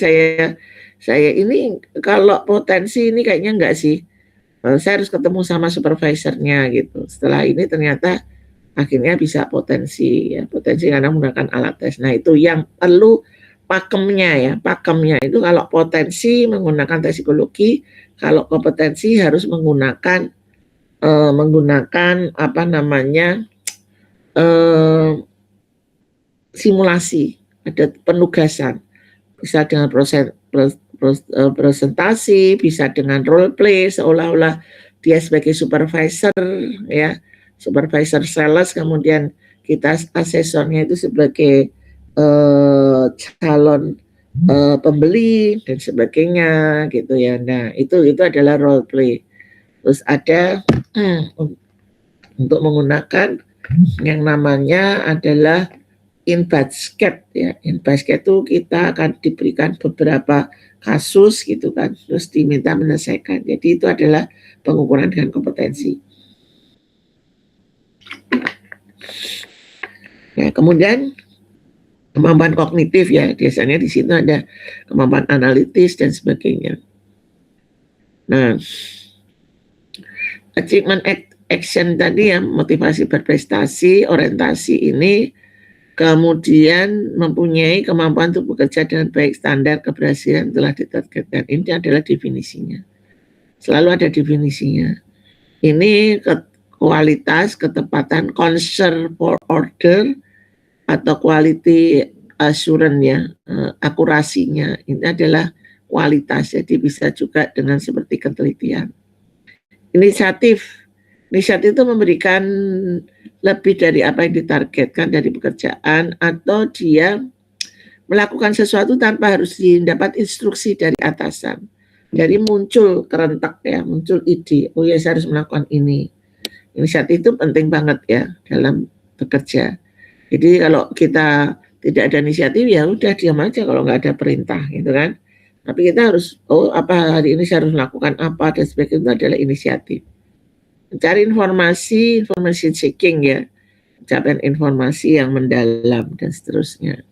saya ini kalau potensi ini kayaknya enggak sih. Saya harus ketemu sama supervisornya gitu. Setelah ini ternyata akhirnya bisa potensi ya, potensi karena menggunakan alat tes. Nah, itu yang perlu pakemnya ya. Pakemnya itu kalau potensi menggunakan tes psikologi, kalau kompetensi harus menggunakan apa namanya simulasi, ada penugasan, bisa dengan presentasi, bisa dengan role play seolah-olah dia sebagai supervisor ya, supervisor sales, kemudian kita asesornya itu sebagai calon pembeli dan sebagainya gitu ya. Nah, itu adalah role play. Terus ada untuk menggunakan yang namanya adalah in basket ya. In basket itu kita akan diberikan beberapa kasus gitu kan, terus diminta menyelesaikan. Jadi itu adalah pengukuran dengan kompetensi. Ya, kemudian kemampuan kognitif ya, biasanya di situ ada kemampuan analitis dan sebagainya. Nah, achievement action tadi ya, motivasi berprestasi, orientasi ini, kemudian mempunyai kemampuan untuk bekerja dengan baik, standar keberhasilan telah ditargetkan. Ini adalah definisinya. Selalu ada definisinya. Ini kualitas, ketepatan, concern for order, atau quality assurance ya, akurasinya. Ini adalah kualitas, jadi bisa juga dengan seperti ketelitian. Inisiatif itu memberikan lebih dari apa yang ditargetkan dari pekerjaan, atau dia melakukan sesuatu tanpa harus mendapat instruksi dari atasan. Jadi muncul kerentak ya, muncul ide, oh ya saya harus melakukan ini. Inisiatif itu penting banget ya dalam bekerja. Jadi kalau kita tidak ada inisiatif ya udah diam aja kalau nggak ada perintah gitu kan. Tapi kita harus, oh apa hari ini saya harus melakukan apa dan sebagainya, itu adalah inisiatif. Mencari informasi seeking ya, mencari informasi yang mendalam dan seterusnya.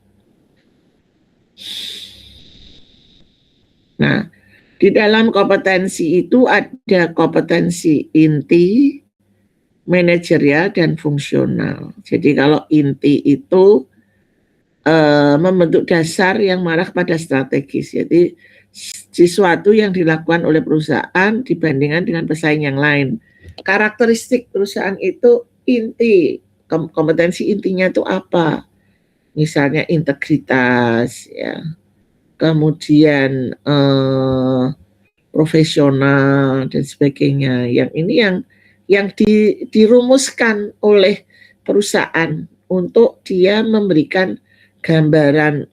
Nah, di dalam kompetensi itu ada kompetensi inti, manajerial, dan fungsional. Jadi kalau inti itu membentuk dasar yang mengarah pada strategis. Jadi sesuatu yang dilakukan oleh perusahaan dibandingkan dengan pesaing yang lain. Karakteristik perusahaan itu inti, kompetensi intinya itu apa? Misalnya integritas, ya, kemudian profesional dan sebagainya. Yang ini yang dirumuskan oleh perusahaan untuk dia memberikan gambaran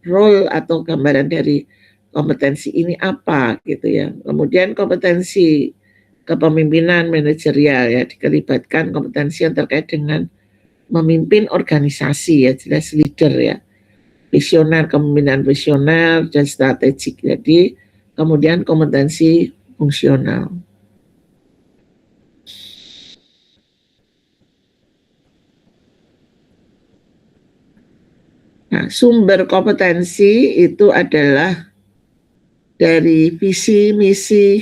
role atau gambaran dari kompetensi ini apa gitu ya. Kemudian kompetensi kepemimpinan manajerial ya, dilibatkan kompetensi yang terkait dengan memimpin organisasi ya, jelas leader ya, visioner, kepemimpinan visioner dan strategik. Jadi kemudian kompetensi fungsional. Nah, sumber kompetensi itu adalah dari visi, misi,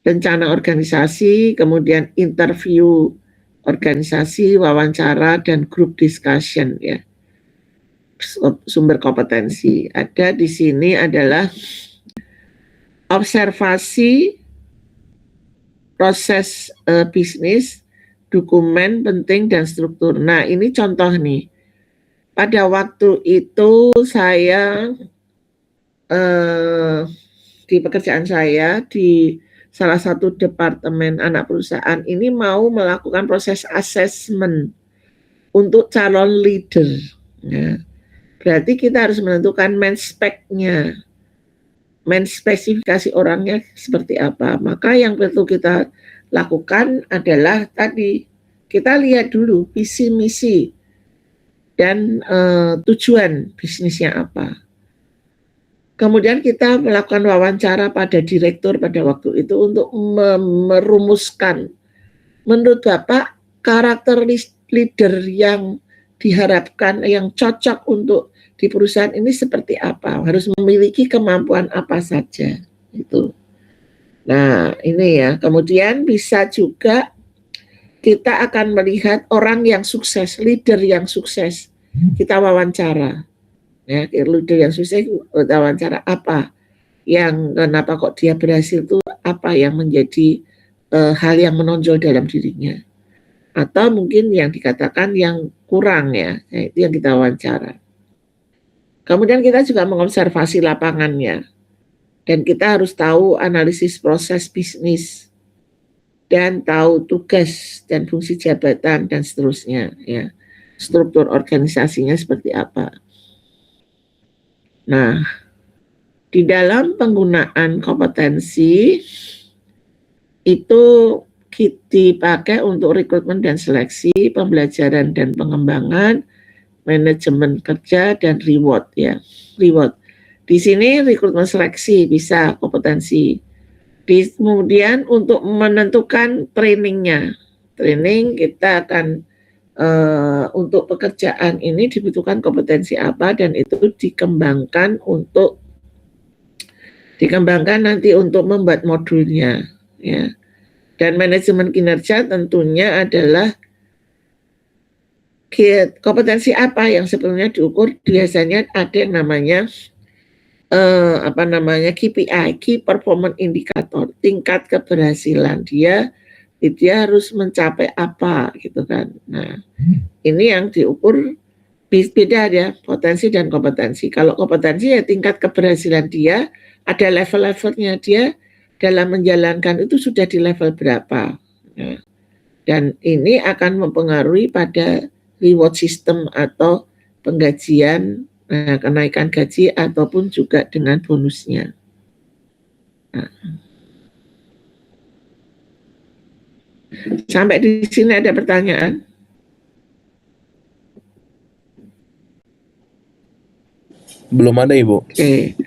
rencana organisasi, kemudian interview organisasi, wawancara, dan group discussion ya. Sumber kompetensi ada di sini adalah observasi proses bisnis, dokumen penting dan struktur. Nah, ini contoh nih. Pada waktu itu saya di pekerjaan saya di salah satu departemen anak perusahaan ini mau melakukan proses assessment untuk calon leader. Ya. Berarti kita harus menentukan main spec-nya, main spesifikasi orangnya seperti apa. Maka yang perlu kita lakukan adalah tadi kita lihat dulu visi misi dan tujuan bisnisnya apa. Kemudian kita melakukan wawancara pada direktur pada waktu itu untuk merumuskan menurut Bapak karakter leader yang diharapkan, yang cocok untuk di perusahaan ini seperti apa, harus memiliki kemampuan apa saja itu. Nah ini ya, kemudian bisa juga kita akan melihat orang yang sukses, leader yang sukses, kita wawancara. Ya, leader yang sukses wawancara apa yang kenapa kok dia berhasil itu, apa yang menjadi hal yang menonjol dalam dirinya, atau mungkin yang dikatakan yang kurang ya, itu yang kita wawancara. Kemudian kita juga mengobservasi lapangannya dan kita harus tahu analisis proses bisnis dan tahu tugas dan fungsi jabatan dan seterusnya ya, struktur organisasinya seperti apa. Nah, di dalam penggunaan kompetensi itu dipakai untuk rekrutmen dan seleksi, pembelajaran dan pengembangan, manajemen kerja dan reward ya. Reward. Di sini rekrutmen seleksi bisa kompetensi. Kemudian untuk menentukan trainingnya. Training kita akan untuk pekerjaan ini dibutuhkan kompetensi apa dan itu dikembangkan nanti untuk membuat modulnya ya. Dan manajemen kinerja tentunya adalah kompetensi apa yang sebenarnya diukur. Biasanya ada yang namanya KPI, Key Performance Indicator, tingkat keberhasilan dia harus mencapai apa gitu kan. Nah, ini yang diukur beda ya, potensi dan kompetensi. Kalau kompetensi ya tingkat keberhasilan dia, ada level-levelnya dia dalam menjalankan itu sudah di level berapa. Nah, dan ini akan mempengaruhi pada reward system atau penggajian, kenaikan gaji ataupun juga dengan bonusnya. Nah. Sampai di sini ada pertanyaan? Belum ada, Ibu. Oke,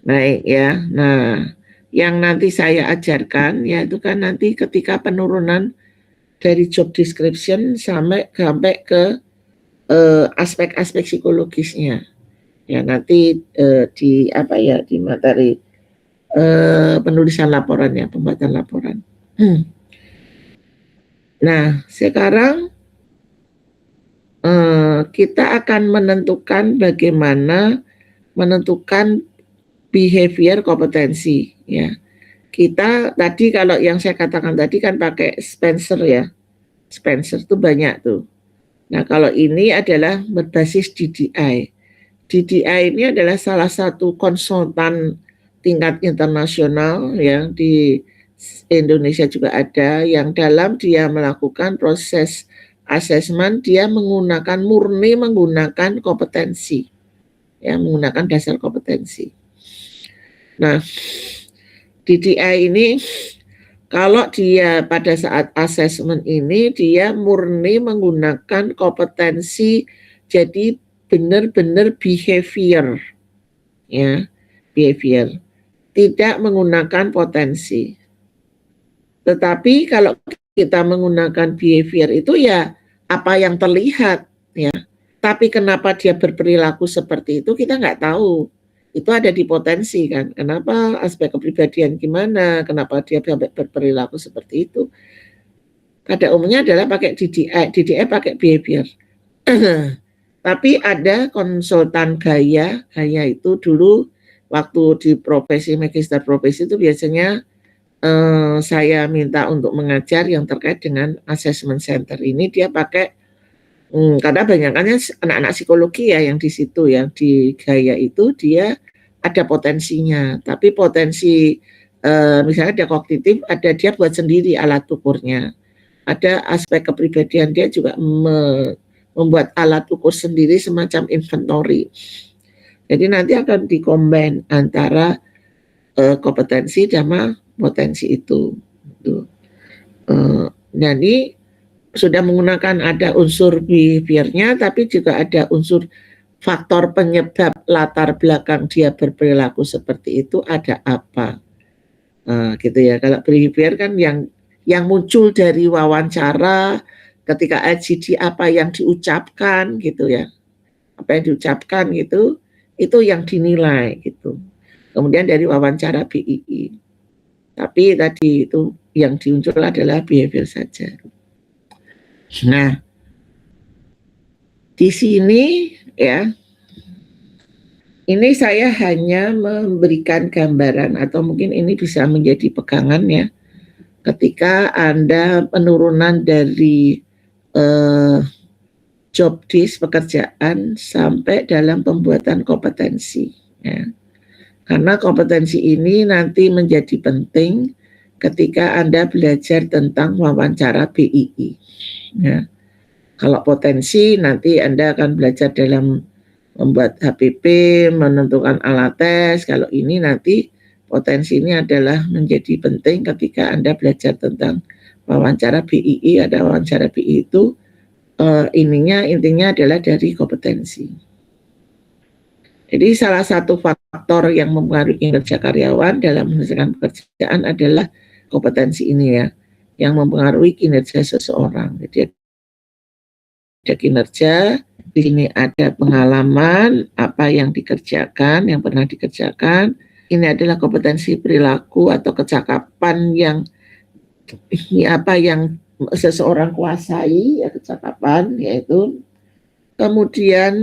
baik ya. Nah, yang nanti saya ajarkan yaitu kan nanti ketika penurunan dari job description sampai ke aspek-aspek psikologisnya. Ya nanti di materi penulisan laporan ya, pembuatan laporan. Nah, sekarang kita akan menentukan bagaimana menentukan behavior kompetensi ya. Kita tadi kalau yang saya katakan tadi kan pakai Spencer ya. Spencer itu banyak tuh. Nah, kalau ini adalah berbasis DDI. DDI ini adalah salah satu konsultan tingkat internasional yang di Indonesia juga ada, yang dalam dia melakukan proses asesmen, dia murni menggunakan kompetensi, ya, menggunakan dasar kompetensi. Nah, DDI ini kalau dia pada saat asesmen ini dia murni menggunakan kompetensi, jadi benar-benar behavior, ya, behavior, tidak menggunakan potensi. Tetapi kalau kita menggunakan behavior itu ya apa yang terlihat ya, Tapi kenapa dia berperilaku seperti itu kita nggak tahu. Itu ada di potensi kan. Kenapa aspek kepribadian gimana, kenapa dia berperilaku seperti itu. Pada umumnya adalah pakai DDI pakai behavior. Tapi ada konsultan gaya itu dulu waktu di profesi magister profesi itu biasanya saya minta untuk mengajar yang terkait dengan assessment center ini dia pakai karena banyakannya anak-anak psikologi ya yang di situ ya di gaya itu dia ada potensinya tapi potensi misalnya ada kognitif ada dia buat sendiri alat ukurnya ada aspek kepribadian dia juga membuat alat ukur sendiri semacam inventory jadi nanti akan dikombin antara kompetensi sama potensi itu jadi sudah menggunakan ada unsur behaviornya tapi juga ada unsur faktor penyebab latar belakang dia berperilaku seperti itu ada apa gitu ya kalau behavior kan yang muncul dari wawancara ketika LGD apa yang diucapkan gitu ya apa yang diucapkan gitu itu yang dinilai gitu kemudian dari wawancara BII tapi tadi itu yang diuncul adalah behavior saja. Nah, di sini ya, ini saya hanya memberikan gambaran atau mungkin ini bisa menjadi pegangan ya, ketika Anda penurunan dari job desk pekerjaan sampai dalam pembuatan kompetensi. Ya. Karena kompetensi ini nanti menjadi penting ketika Anda belajar tentang wawancara BII. Ya. Kalau potensi nanti Anda akan belajar dalam membuat HPP, menentukan alat tes. Kalau ini nanti potensi ini adalah menjadi penting ketika Anda belajar tentang wawancara BII. Ada wawancara BII itu intinya adalah dari kompetensi. Jadi salah satu faktor yang mempengaruhi kinerja karyawan dalam menyelesaikan pekerjaan adalah kompetensi ini ya, yang mempengaruhi kinerja seseorang. Jadi ada kinerja, di sini ada pengalaman, apa yang dikerjakan, yang pernah dikerjakan. Ini adalah kompetensi perilaku atau kecakapan yang ini apa yang seseorang kuasai, ya kecakapan, yaitu kemudian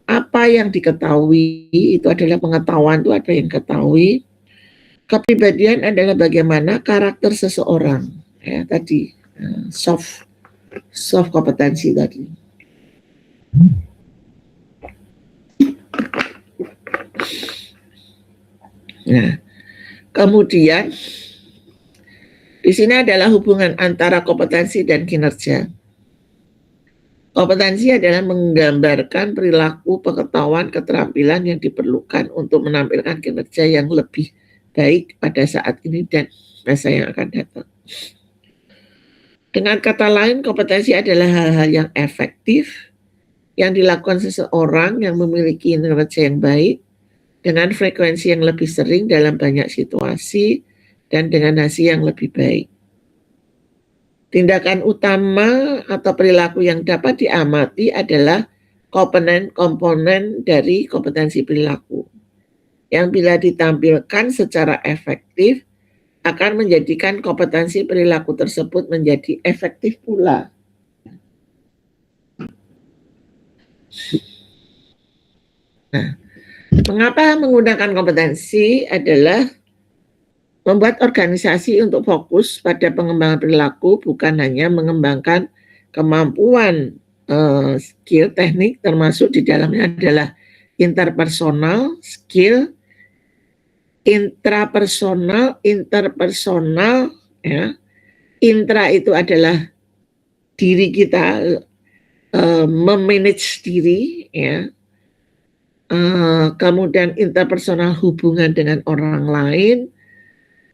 apa yang diketahui itu adalah pengetahuan itu ada yang ketahui. Kepribadian adalah bagaimana karakter seseorang, ya tadi soft kompetensi tadi. Nah, kemudian di sini adalah hubungan antara kompetensi dan kinerja. Kompetensi adalah menggambarkan perilaku, pengetahuan, keterampilan yang diperlukan untuk menampilkan kinerja yang lebih baik pada saat ini dan masa yang akan datang. Dengan kata lain, kompetensi adalah hal-hal yang efektif yang dilakukan seseorang yang memiliki kinerja yang baik dengan frekuensi yang lebih sering dalam banyak situasi dan dengan hasil yang lebih baik. Tindakan utama atau perilaku yang dapat diamati adalah komponen dari kompetensi perilaku yang bila ditampilkan secara efektif akan menjadikan kompetensi perilaku tersebut menjadi efektif pula. Nah, mengapa menggunakan kompetensi adalah membuat organisasi untuk fokus pada pengembangan perilaku bukan hanya mengembangkan kemampuan skill teknik termasuk di dalamnya adalah interpersonal skill, interpersonal ya. Intra itu adalah diri kita memanage diri ya. Kemudian interpersonal hubungan dengan orang lain,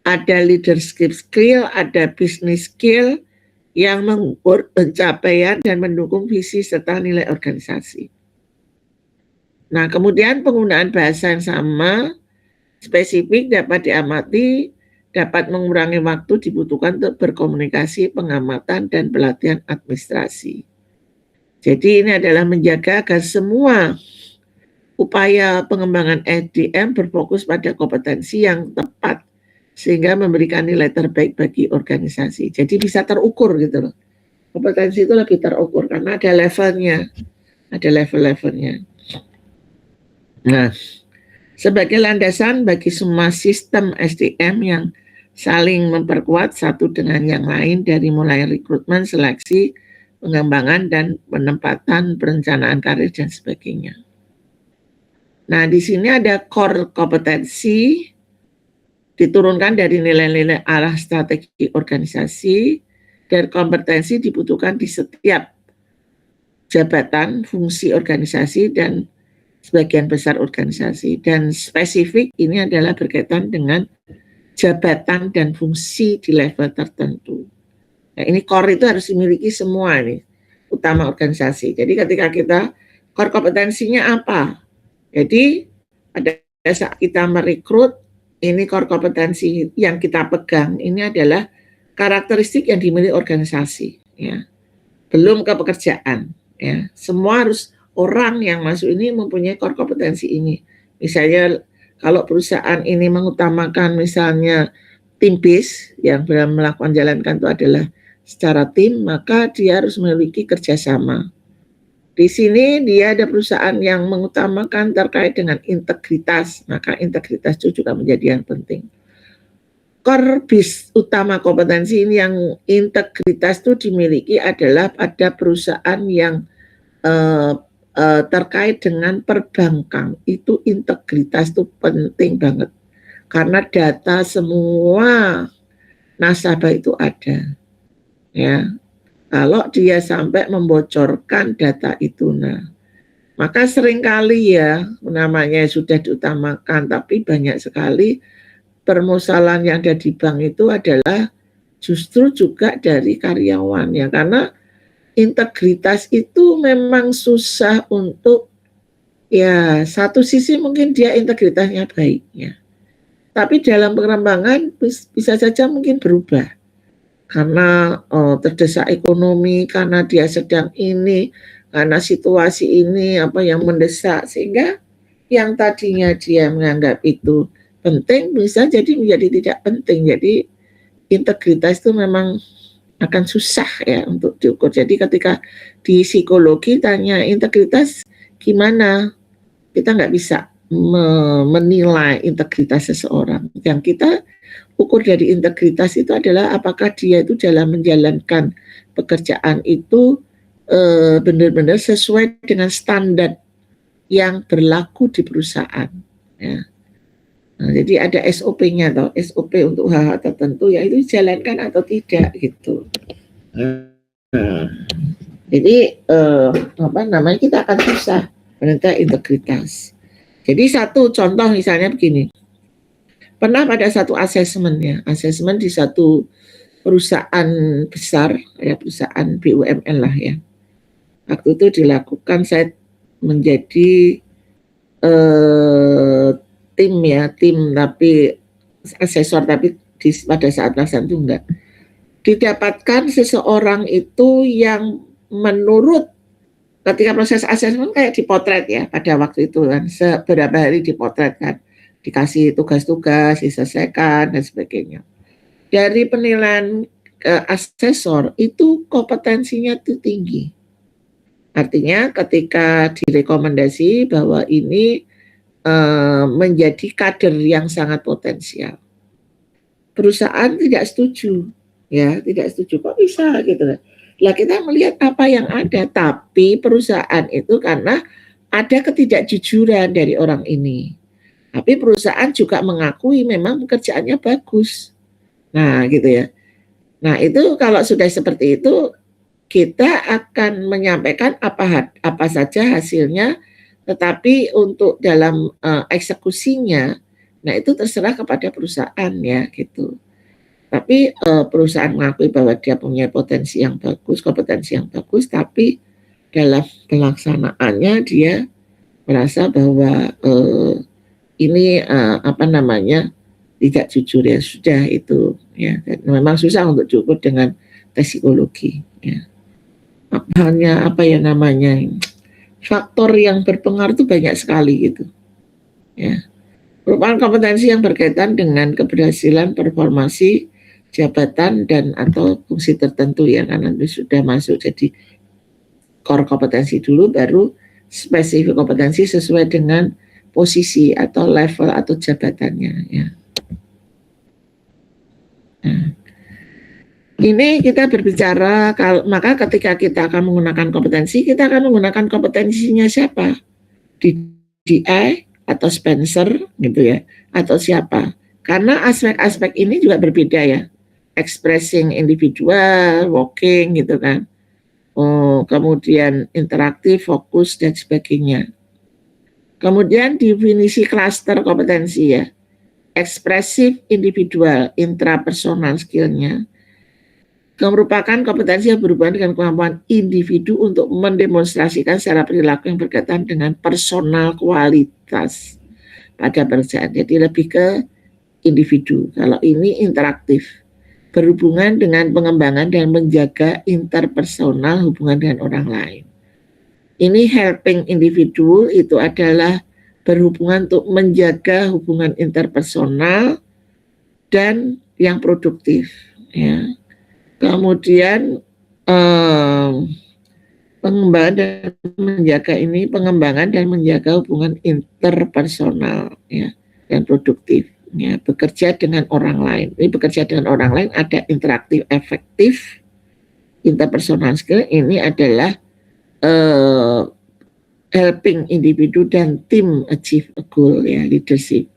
ada leadership skill, ada business skill yang mengukur pencapaian dan mendukung visi serta nilai organisasi. Nah, kemudian penggunaan bahasa yang sama spesifik dapat diamati, dapat mengurangi waktu dibutuhkan untuk berkomunikasi, pengamatan, dan pelatihan administrasi. Jadi ini adalah menjaga agar semua upaya pengembangan SDM berfokus pada kompetensi yang tepat sehingga memberikan nilai terbaik bagi organisasi. Jadi bisa terukur gitu loh. Kompetensi itu lebih terukur karena ada levelnya, ada level-levelnya. Nah, sebagai landasan bagi semua sistem SDM yang saling memperkuat satu dengan yang lain dari mulai rekrutmen, seleksi, pengembangan, dan penempatan, perencanaan karir, dan sebagainya. Nah, di sini ada core kompetensi, diturunkan dari nilai-nilai arah strategi organisasi, dan kompetensi dibutuhkan di setiap jabatan, fungsi organisasi, dan sebagian besar organisasi. Dan spesifik ini adalah berkaitan dengan jabatan dan fungsi di level tertentu. Nah, ini core itu harus dimiliki semua nih, utama organisasi. Jadi ketika kita core kompetensinya apa? Jadi pada saat kita merekrut, ini core kompetensi yang kita pegang ini adalah karakteristik yang dimiliki organisasi, ya. Belum ke pekerjaan, ya. Semua harus orang yang masuk ini mempunyai core kompetensi ini. Misalnya kalau perusahaan ini mengutamakan misalnya tim base yang dalam melakukan jalankan itu adalah secara tim, maka dia harus memiliki kerjasama. Di sini dia ada perusahaan yang mengutamakan terkait dengan integritas, maka integritas itu juga menjadi yang penting. Core base utama kompetensi ini yang integritas itu dimiliki adalah pada perusahaan yang terkait dengan perbankan. Itu integritas itu penting banget karena data semua nasabah itu ada, ya. Kalau dia sampai membocorkan data itu, nah maka seringkali ya namanya sudah diutamakan, tapi banyak sekali permasalahan yang ada di bank itu adalah justru juga dari karyawan, ya, karena integritas itu memang susah untuk, ya, satu sisi mungkin dia integritasnya baik, ya, tapi dalam pengembangan bisa saja mungkin berubah karena terdesak ekonomi, karena dia sedang ini, karena situasi ini apa yang mendesak, sehingga yang tadinya dia menganggap itu penting bisa jadi menjadi tidak penting. Jadi integritas itu memang akan susah ya untuk diukur. Jadi ketika di psikologi tanya integritas gimana, kita nggak bisa menilai integritas seseorang. Yang kita ukur dari integritas itu adalah apakah dia itu dalam menjalankan pekerjaan itu benar-benar sesuai dengan standar yang berlaku di perusahaan. Ya. Nah, jadi ada SOP-nya atau SOP untuk hal-hal tertentu, ya itu dijalankan atau tidak gitu. Jadi kita akan susah menentukan integritas. Jadi satu contoh misalnya begini, pernah pada satu asesmen di satu perusahaan besar, ya perusahaan BUMN lah ya. Waktu itu dilakukan, saya menjadi tim tapi asesor, tapi pada saat pelaksanaan itu enggak. Didapatkan seseorang itu yang menurut ketika proses asesmen kayak dipotret ya pada waktu itu kan, beberapa hari dipotret kan, dikasih tugas-tugas, diselesaikan dan sebagainya. Dari penilaian asesor itu kompetensinya itu tinggi. Artinya ketika direkomendasi bahwa ini menjadi kader yang sangat potensial, perusahaan tidak setuju, ya tidak setuju, kok bisa gitu. Lah kita melihat apa yang ada, tapi perusahaan itu karena ada ketidakjujuran dari orang ini, tapi perusahaan juga mengakui memang pekerjaannya bagus. Nah gitu ya. Nah itu kalau sudah seperti itu, kita akan menyampaikan apa saja hasilnya, tetapi untuk dalam eksekusinya, nah itu terserah kepada perusahaan ya gitu. Tapi perusahaan mengakui bahwa dia punya kompetensi yang bagus, tapi dalam pelaksanaannya dia merasa bahwa ini tidak jujur, ya sudah itu ya. Dan memang susah untuk diukur dengan tes psikologi ya. hanya apa ya namanya, faktor yang berpengaruh itu banyak sekali gitu ya. Merupakan kompetensi yang berkaitan dengan keberhasilan performasi jabatan dan atau fungsi tertentu ya, karena itu sudah masuk jadi core kompetensi dulu, baru spesifik kompetensi sesuai dengan posisi atau level atau jabatannya ya. Nah, ini kita berbicara maka ketika kita akan menggunakan kompetensi, kita akan menggunakan kompetensinya siapa? DI atau Spencer gitu ya, atau siapa? Karena aspek-aspek ini juga berbeda ya. Expressing individual, walking gitu kan. Kemudian interaktif, fokus dan sebagainya. Kemudian definisi klaster kompetensi ya. Ekspresif individual, intrapersonal skillnya. Merupakan kompetensi yang berhubungan dengan kemampuan individu untuk mendemonstrasikan secara perilaku yang berkaitan dengan personal kualitas pada pekerjaan. Jadi lebih ke individu. Kalau ini interaktif, berhubungan dengan pengembangan dan menjaga interpersonal hubungan dengan orang lain. Ini helping individu itu adalah berhubungan untuk menjaga hubungan interpersonal dan yang produktif ya. Kemudian pengembangan dan menjaga hubungan interpersonal ya, dan produktif ya, bekerja dengan orang lain. Ini bekerja dengan orang lain ada interaktif, efektif, interpersonal skill. Ini adalah helping individu dan tim achieve a goal ya, leadership,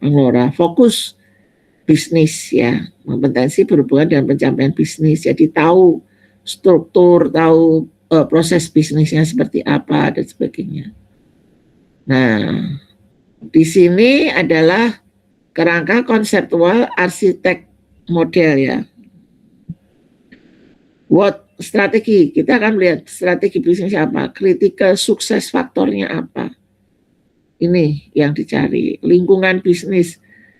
mengelola, fokus bisnis ya, kompetensi berhubungan dengan pencapaian bisnis. Jadi tahu struktur, tahu proses bisnisnya seperti apa dan sebagainya. Nah, di sini adalah kerangka konseptual arsitek model ya. What strategi, kita akan melihat strategi bisnis apa, critical sukses faktornya apa. Ini yang dicari, lingkungan bisnis,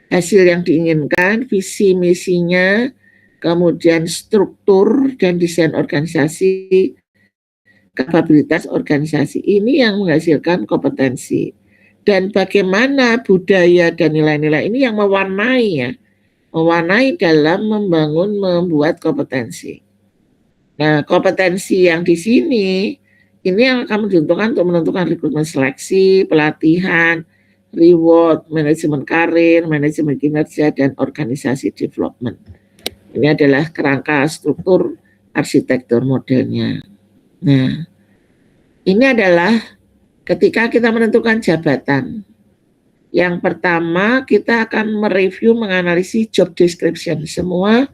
hasil yang diinginkan, visi misinya, kemudian struktur dan desain organisasi, kapabilitas organisasi, ini yang menghasilkan kompetensi. Dan bagaimana budaya dan nilai-nilai ini yang mewarnai ya, mewarnai dalam membuat kompetensi. Nah, kompetensi yang di sini ini yang akan menentukan rekrutmen seleksi, pelatihan, reward, manajemen karir, manajemen kinerja, dan organisasi development. Ini adalah kerangka struktur arsitektur modelnya. Nah, ini adalah ketika kita menentukan jabatan. Yang pertama kita akan mereview, menganalisis job description. Semua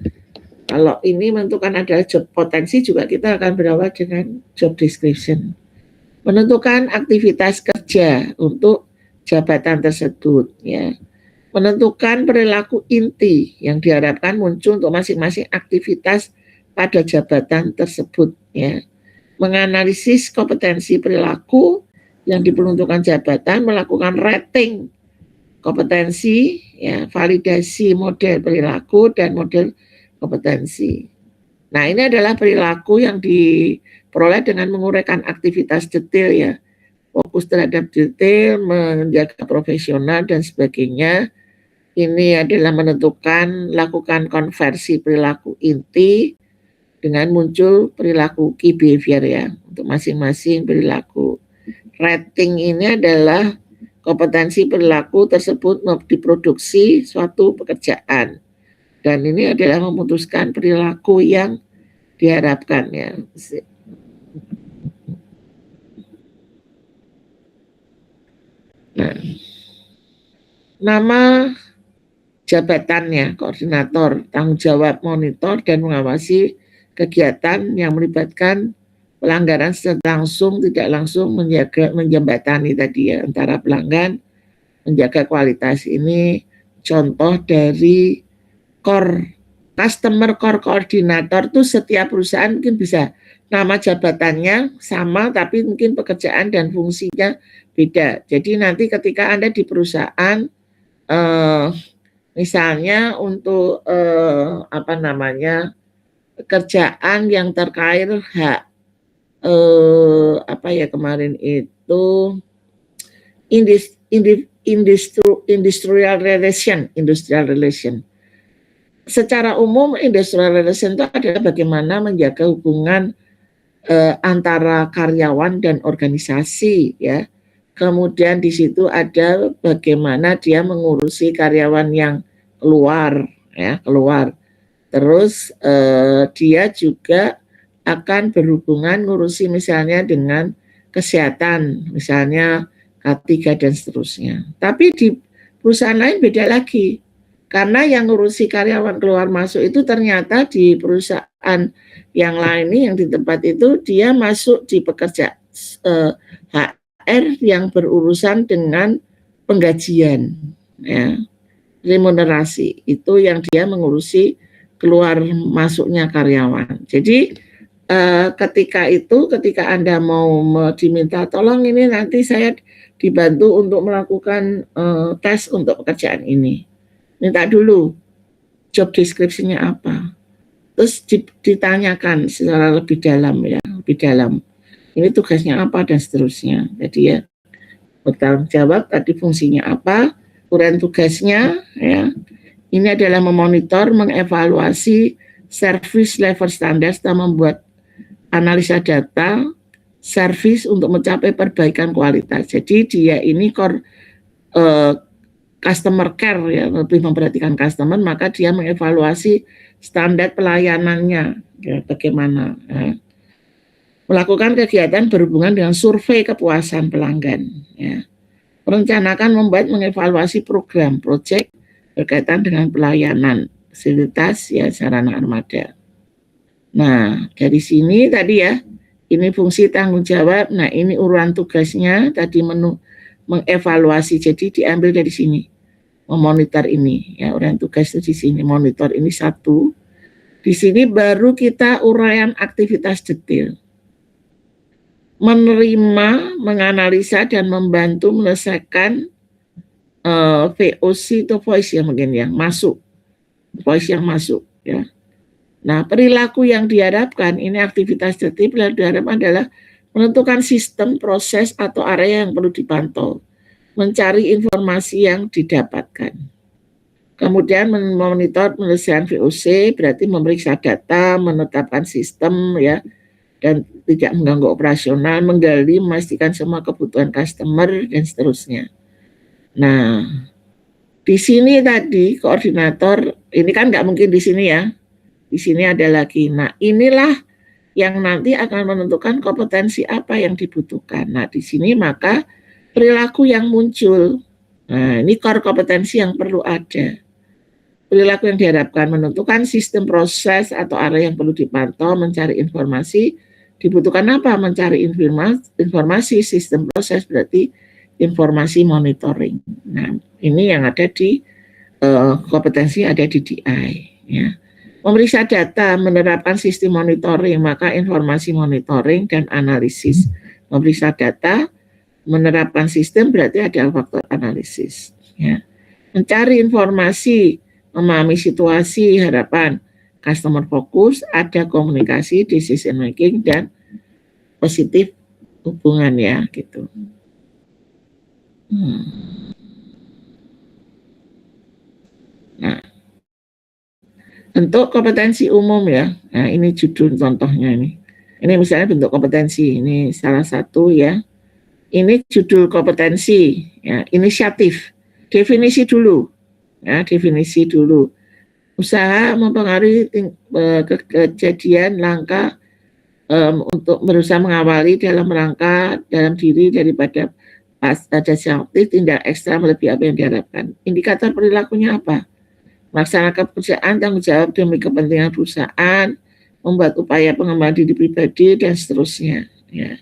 kalau ini menentukan adalah job potensi, juga kita akan berawal dengan job description. Menentukan aktivitas kerja untuk jabatan tersebut ya. Menentukan perilaku inti yang diharapkan muncul untuk masing-masing aktivitas pada jabatan tersebut ya. Menganalisis kompetensi perilaku yang diperuntukkan jabatan, melakukan rating kompetensi ya, validasi model perilaku dan model kompetensi. Nah, ini adalah perilaku yang diperoleh dengan menguraikan aktivitas detail ya, fokus terhadap detail, menjaga profesional dan sebagainya. Ini adalah menentukan, lakukan konversi perilaku inti dengan muncul perilaku key behavior ya, untuk masing-masing perilaku. Rating ini adalah kompetensi perilaku tersebut diproduksi suatu pekerjaan. Dan ini adalah memutuskan perilaku yang diharapkan ya. Nah, nama jabatannya, koordinator, tanggung jawab monitor dan mengawasi kegiatan yang melibatkan pelanggaran secara langsung, tidak langsung, menjembatani tadi ya, antara pelanggan, menjaga kualitas. Ini contoh dari core customer core koordinator tuh setiap perusahaan mungkin bisa nama jabatannya sama tapi mungkin pekerjaan dan fungsinya beda. Jadi nanti ketika Anda di perusahaan misalnya untuk pekerjaan yang terkait hak apa ya kemarin itu industrial relation. Secara umum industrial relation itu adalah bagaimana menjaga hubungan antara karyawan dan organisasi, ya. Kemudian di situ ada bagaimana dia mengurusi karyawan yang keluar, ya, keluar. Terus dia juga akan berhubungan ngurusi misalnya dengan kesehatan, misalnya K3 dan seterusnya. Tapi di perusahaan lain beda lagi. Karena yang ngurusi karyawan keluar masuk itu ternyata di perusahaan yang lain yang di tempat itu dia masuk di pekerja HR yang berurusan dengan penggajian, ya, remunerasi. Itu yang dia mengurusi keluar masuknya karyawan. Jadi ketika Anda mau diminta tolong ini nanti saya dibantu untuk melakukan tes untuk pekerjaan ini. Minta dulu job description-nya apa. Terus ditanyakan secara lebih dalam, ya, lebih dalam. Ini tugasnya apa dan seterusnya. Jadi ya bertanggung jawab tadi fungsinya apa, uraian tugasnya, ya. Ini adalah memonitor, mengevaluasi service level standar serta membuat analisa data service untuk mencapai perbaikan kualitas. Jadi dia ini customer care, ya, lebih memperhatikan customer, maka dia mengevaluasi standar pelayanannya, ya, bagaimana. Ya. Melakukan kegiatan berhubungan dengan survei kepuasan pelanggan. Ya. Merencanakan, membuat, mengevaluasi program, proyek berkaitan dengan pelayanan, fasilitas, ya, sarana armada. Nah, dari sini tadi ya, ini fungsi tanggung jawab. Nah, ini urutan tugasnya tadi mengevaluasi, jadi diambil dari sini. Memonitor ini, ya, uraian tugas itu di sini, monitor ini satu. Di sini baru kita uraian aktivitas detail. Menerima, menganalisa dan membantu menyelesaikan VOC itu voice ya mungkin ya, masuk. Voice yang masuk, ya. Nah, perilaku yang diharapkan ini aktivitas detail diharapkan adalah menentukan sistem, proses atau area yang perlu dipantau, mencari informasi yang didapatkan. Kemudian memonitor penyelesaian VOC berarti memeriksa data, menetapkan sistem, ya, dan tidak mengganggu operasional, menggali, memastikan semua kebutuhan customer dan seterusnya. Nah, di sini tadi koordinator ini kan nggak mungkin di sini ya. Di sini ada lagi. Nah, inilah yang nanti akan menentukan kompetensi apa yang dibutuhkan. Nah, di sini maka perilaku yang muncul. Nah, ini core kompetensi yang perlu ada. Perilaku yang diharapkan menentukan sistem, proses atau area yang perlu dipantau, mencari informasi. Dibutuhkan apa? Mencari informasi, sistem, proses berarti informasi monitoring. Nah, ini yang ada di kompetensi ada di DI, ya. Memeriksa data, menerapkan sistem monitoring, maka informasi monitoring dan analisis. Memeriksa data, menerapkan sistem berarti ada faktor analisis. Ya. Mencari informasi, memahami situasi, harapan, customer fokus, ada komunikasi, decision making, dan positif hubungan, ya, gitu. Nah, bentuk kompetensi umum, ya. Nah, ini judul contohnya ini. Ini misalnya bentuk kompetensi, ini salah satu, ya. Ini judul kompetensi, ya, inisiatif. Definisi dulu, ya, definisi dulu. Usaha mempengaruhi kejadian langkah untuk berusaha mengawali dalam rangka dalam diri daripada ada aktif tindak ekstra melebihi apa yang diharapkan. Indikator perilakunya apa? Melaksanakan pekerjaan tanggung jawab demi kepentingan perusahaan, membuat upaya pengembangan diri pribadi dan seterusnya. Ya.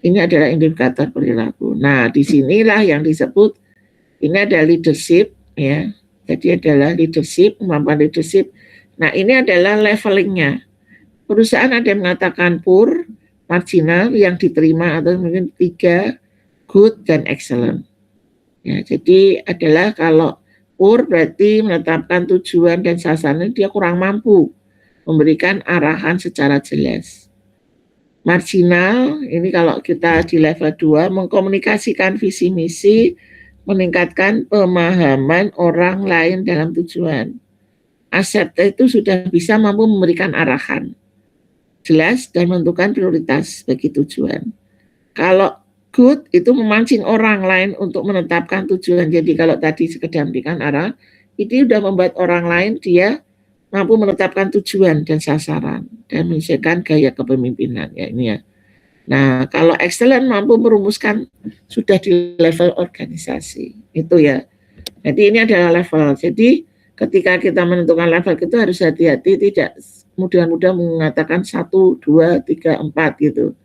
Ini adalah indikator perilaku. Nah, disinilah yang disebut ini ada leadership, ya. Jadi adalah leadership, kemampuan leadership. Nah, ini adalah levelingnya. Perusahaan ada yang mengatakan poor, marginal, yang diterima atau mungkin 3, good dan excellent. Ya, jadi adalah kalau poor berarti menetapkan tujuan dan sasaran dia kurang mampu memberikan arahan secara jelas. Marginal, ini kalau kita di level 2, mengkomunikasikan visi misi, meningkatkan pemahaman orang lain dalam tujuan. Accept itu sudah bisa mampu memberikan arahan jelas dan menentukan prioritas bagi tujuan. Kalau good itu memancing orang lain untuk menetapkan tujuan. Jadi kalau tadi sekedar memberikan arah, itu sudah membuat orang lain dia mampu menetapkan tujuan dan sasaran dan menyesuaikan gaya kepemimpinan ya ini ya. Nah, kalau excellent mampu merumuskan sudah di level organisasi itu ya. Jadi ini adalah level. Jadi ketika kita menentukan level itu harus hati-hati, tidak mudah-mudah mengatakan 1, 2, 3, 4 gitu.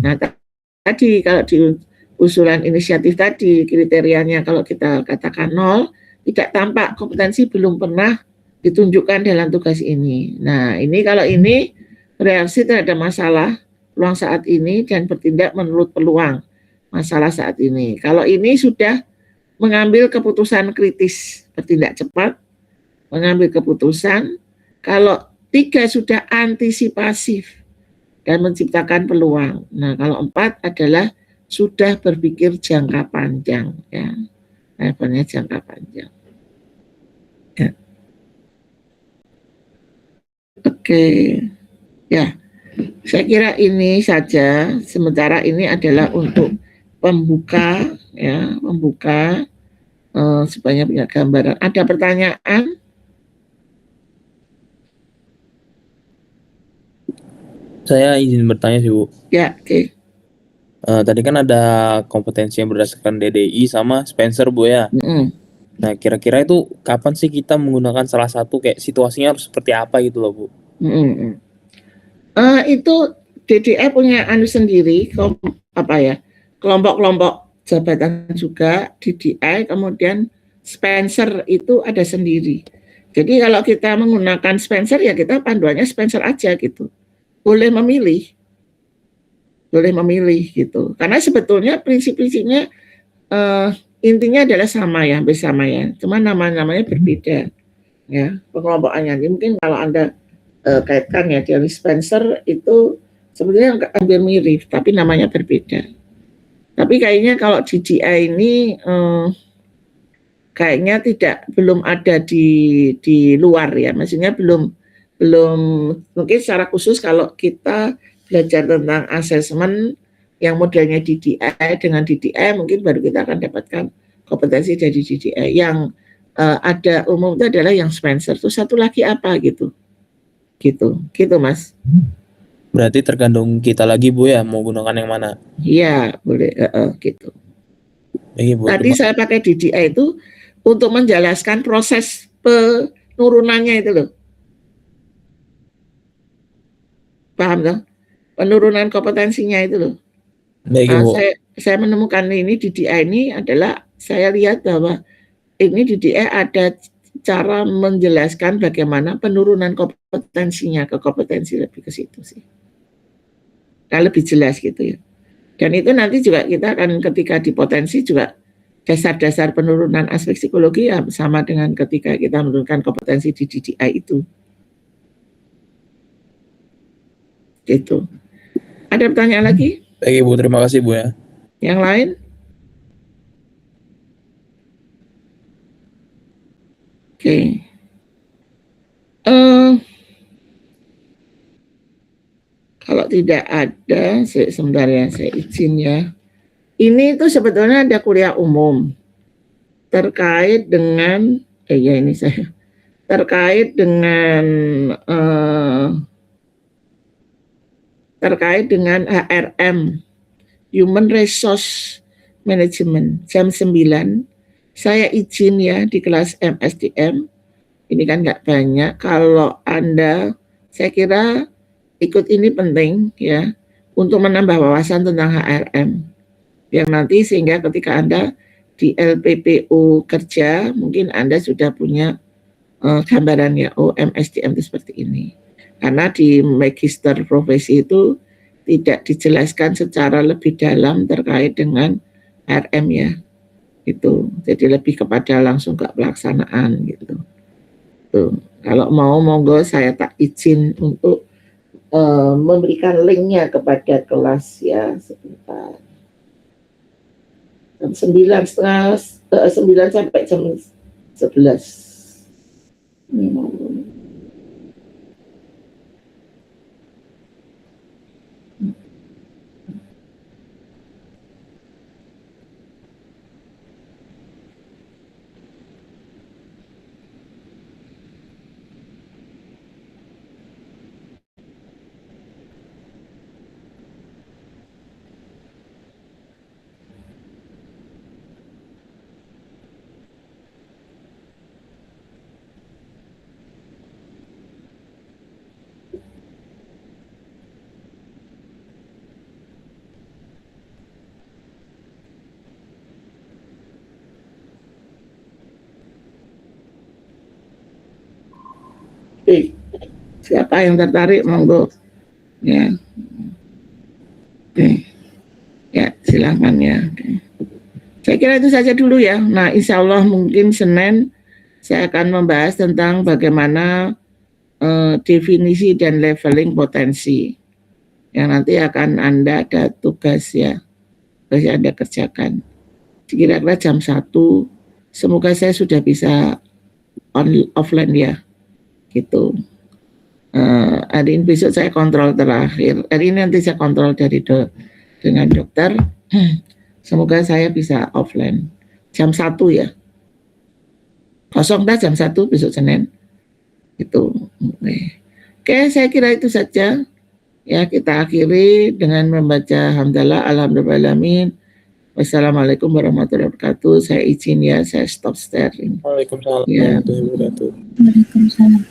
Nah, tadi kalau di usulan inisiatif tadi kriterianya kalau kita katakan 0, tidak tampak kompetensi belum pernah ditunjukkan dalam tugas ini. Nah, ini kalau ini reaksi terhadap masalah peluang saat ini dan bertindak menurut peluang masalah saat ini. Kalau ini sudah mengambil keputusan kritis, bertindak cepat, mengambil keputusan. Kalau 3 sudah antisipasif dan menciptakan peluang. Nah, kalau 4 adalah sudah berpikir jangka panjang, ya, levelnya jangka panjang. Ya. Oke, ya, saya kira ini saja. Sementara ini adalah untuk pembuka, ya, membuka supaya punya gambaran. Ada pertanyaan? Saya izin bertanya sih, Bu. Ya, oke. Tadi kan ada kompetensi yang berdasarkan DDI sama Spencer, Bu ya. Nah, kira-kira itu kapan sih kita menggunakan salah satu, kayak situasinya harus seperti apa gitu loh, Bu? Itu DDI punya anu sendiri, kelompok-kelompok jabatan juga DDI, kemudian Spencer itu ada sendiri. Jadi kalau kita menggunakan Spencer ya kita panduannya Spencer aja gitu. Boleh memilih gitu. Karena sebetulnya prinsip-prinsipnya intinya adalah sama ya, hampir sama ya. Cuma nama-namanya berbeda ya, pengelompokannya. Mungkin kalau Anda kaitkan ya dari Spencer itu sebetulnya hampir mirip tapi namanya berbeda. Tapi kayaknya kalau DDI ini kayaknya belum ada di luar ya, maksudnya belum mungkin secara khusus kalau kita belajar tentang asesmen yang modelnya DDI dengan DDI mungkin baru kita akan dapatkan kompetensi dari DDI. Yang ada umum itu adalah yang Spencer. Terus satu lagi apa gitu Mas. Berarti tergantung kita lagi, Bu ya, mau gunakan yang mana? Iya, boleh gitu. Bu, tadi saya pakai DDI itu untuk menjelaskan proses penurunannya itu loh. Paham dong? Penurunan kompetensinya itu loh. Nah, saya menemukan ini DDI ini adalah saya lihat bahwa ini DDI ada cara menjelaskan bagaimana penurunan kompetensinya ke kompetensi lebih ke situ sih. Nah, lebih jelas gitu ya. Dan itu nanti juga kita akan ketika di potensi juga dasar-dasar penurunan aspek psikologi ya sama dengan ketika kita menurunkan kompetensi di DDI itu. Gitu. Ada pertanyaan lagi? Baik, Bu, terima kasih, Bu ya. Yang lain? Oke. Kalau tidak ada, sebentar ya, saya izin ya. Ini itu sebetulnya ada kuliah umum terkait dengan terkait dengan HRM, Human Resource Management, jam 9. Saya izin ya di kelas MSDM. Ini kan nggak banyak. Kalau Anda, saya kira ikut ini penting ya untuk menambah wawasan tentang HRM. Yang nanti sehingga ketika Anda di LPPU kerja, mungkin Anda sudah punya gambaran ya, MSDM itu seperti ini. Karena di magister profesi itu tidak dijelaskan secara lebih dalam terkait dengan HRM ya. Itu. Jadi lebih kepada langsung ke pelaksanaan gitu. Tuh. Kalau mau monggo saya tak izin untuk memberikan linknya kepada kelas ya, sebentar. Jam 9 sampai jam 11. Siapa yang tertarik monggo ya. Oke. Ya, silakan ya. Oke. Saya kira itu saja dulu ya. Nah, insya Allah mungkin Senin saya akan membahas tentang bagaimana definisi dan leveling potensi yang nanti akan Anda ada tugas ya, harus Anda kerjakan. Kira-kira jam 1, semoga saya sudah bisa offline ya, gitu. Hari ini besok saya kontrol terakhir. Hari ini nanti saya kontrol dengan dokter. Semoga saya bisa offline jam 1 ya. Kosong dah jam 1 besok Senin. Itu. Oke, saya kira itu saja. Ya, kita akhiri dengan membaca hamdalah alhamdulillahirabbil alamin. Wassalamualaikum warahmatullahi wabarakatuh. Saya izin ya, saya stop sharing. Waalaikumsalam Ya. warahmatullahi wabarakatuh. Waalaikumsalam.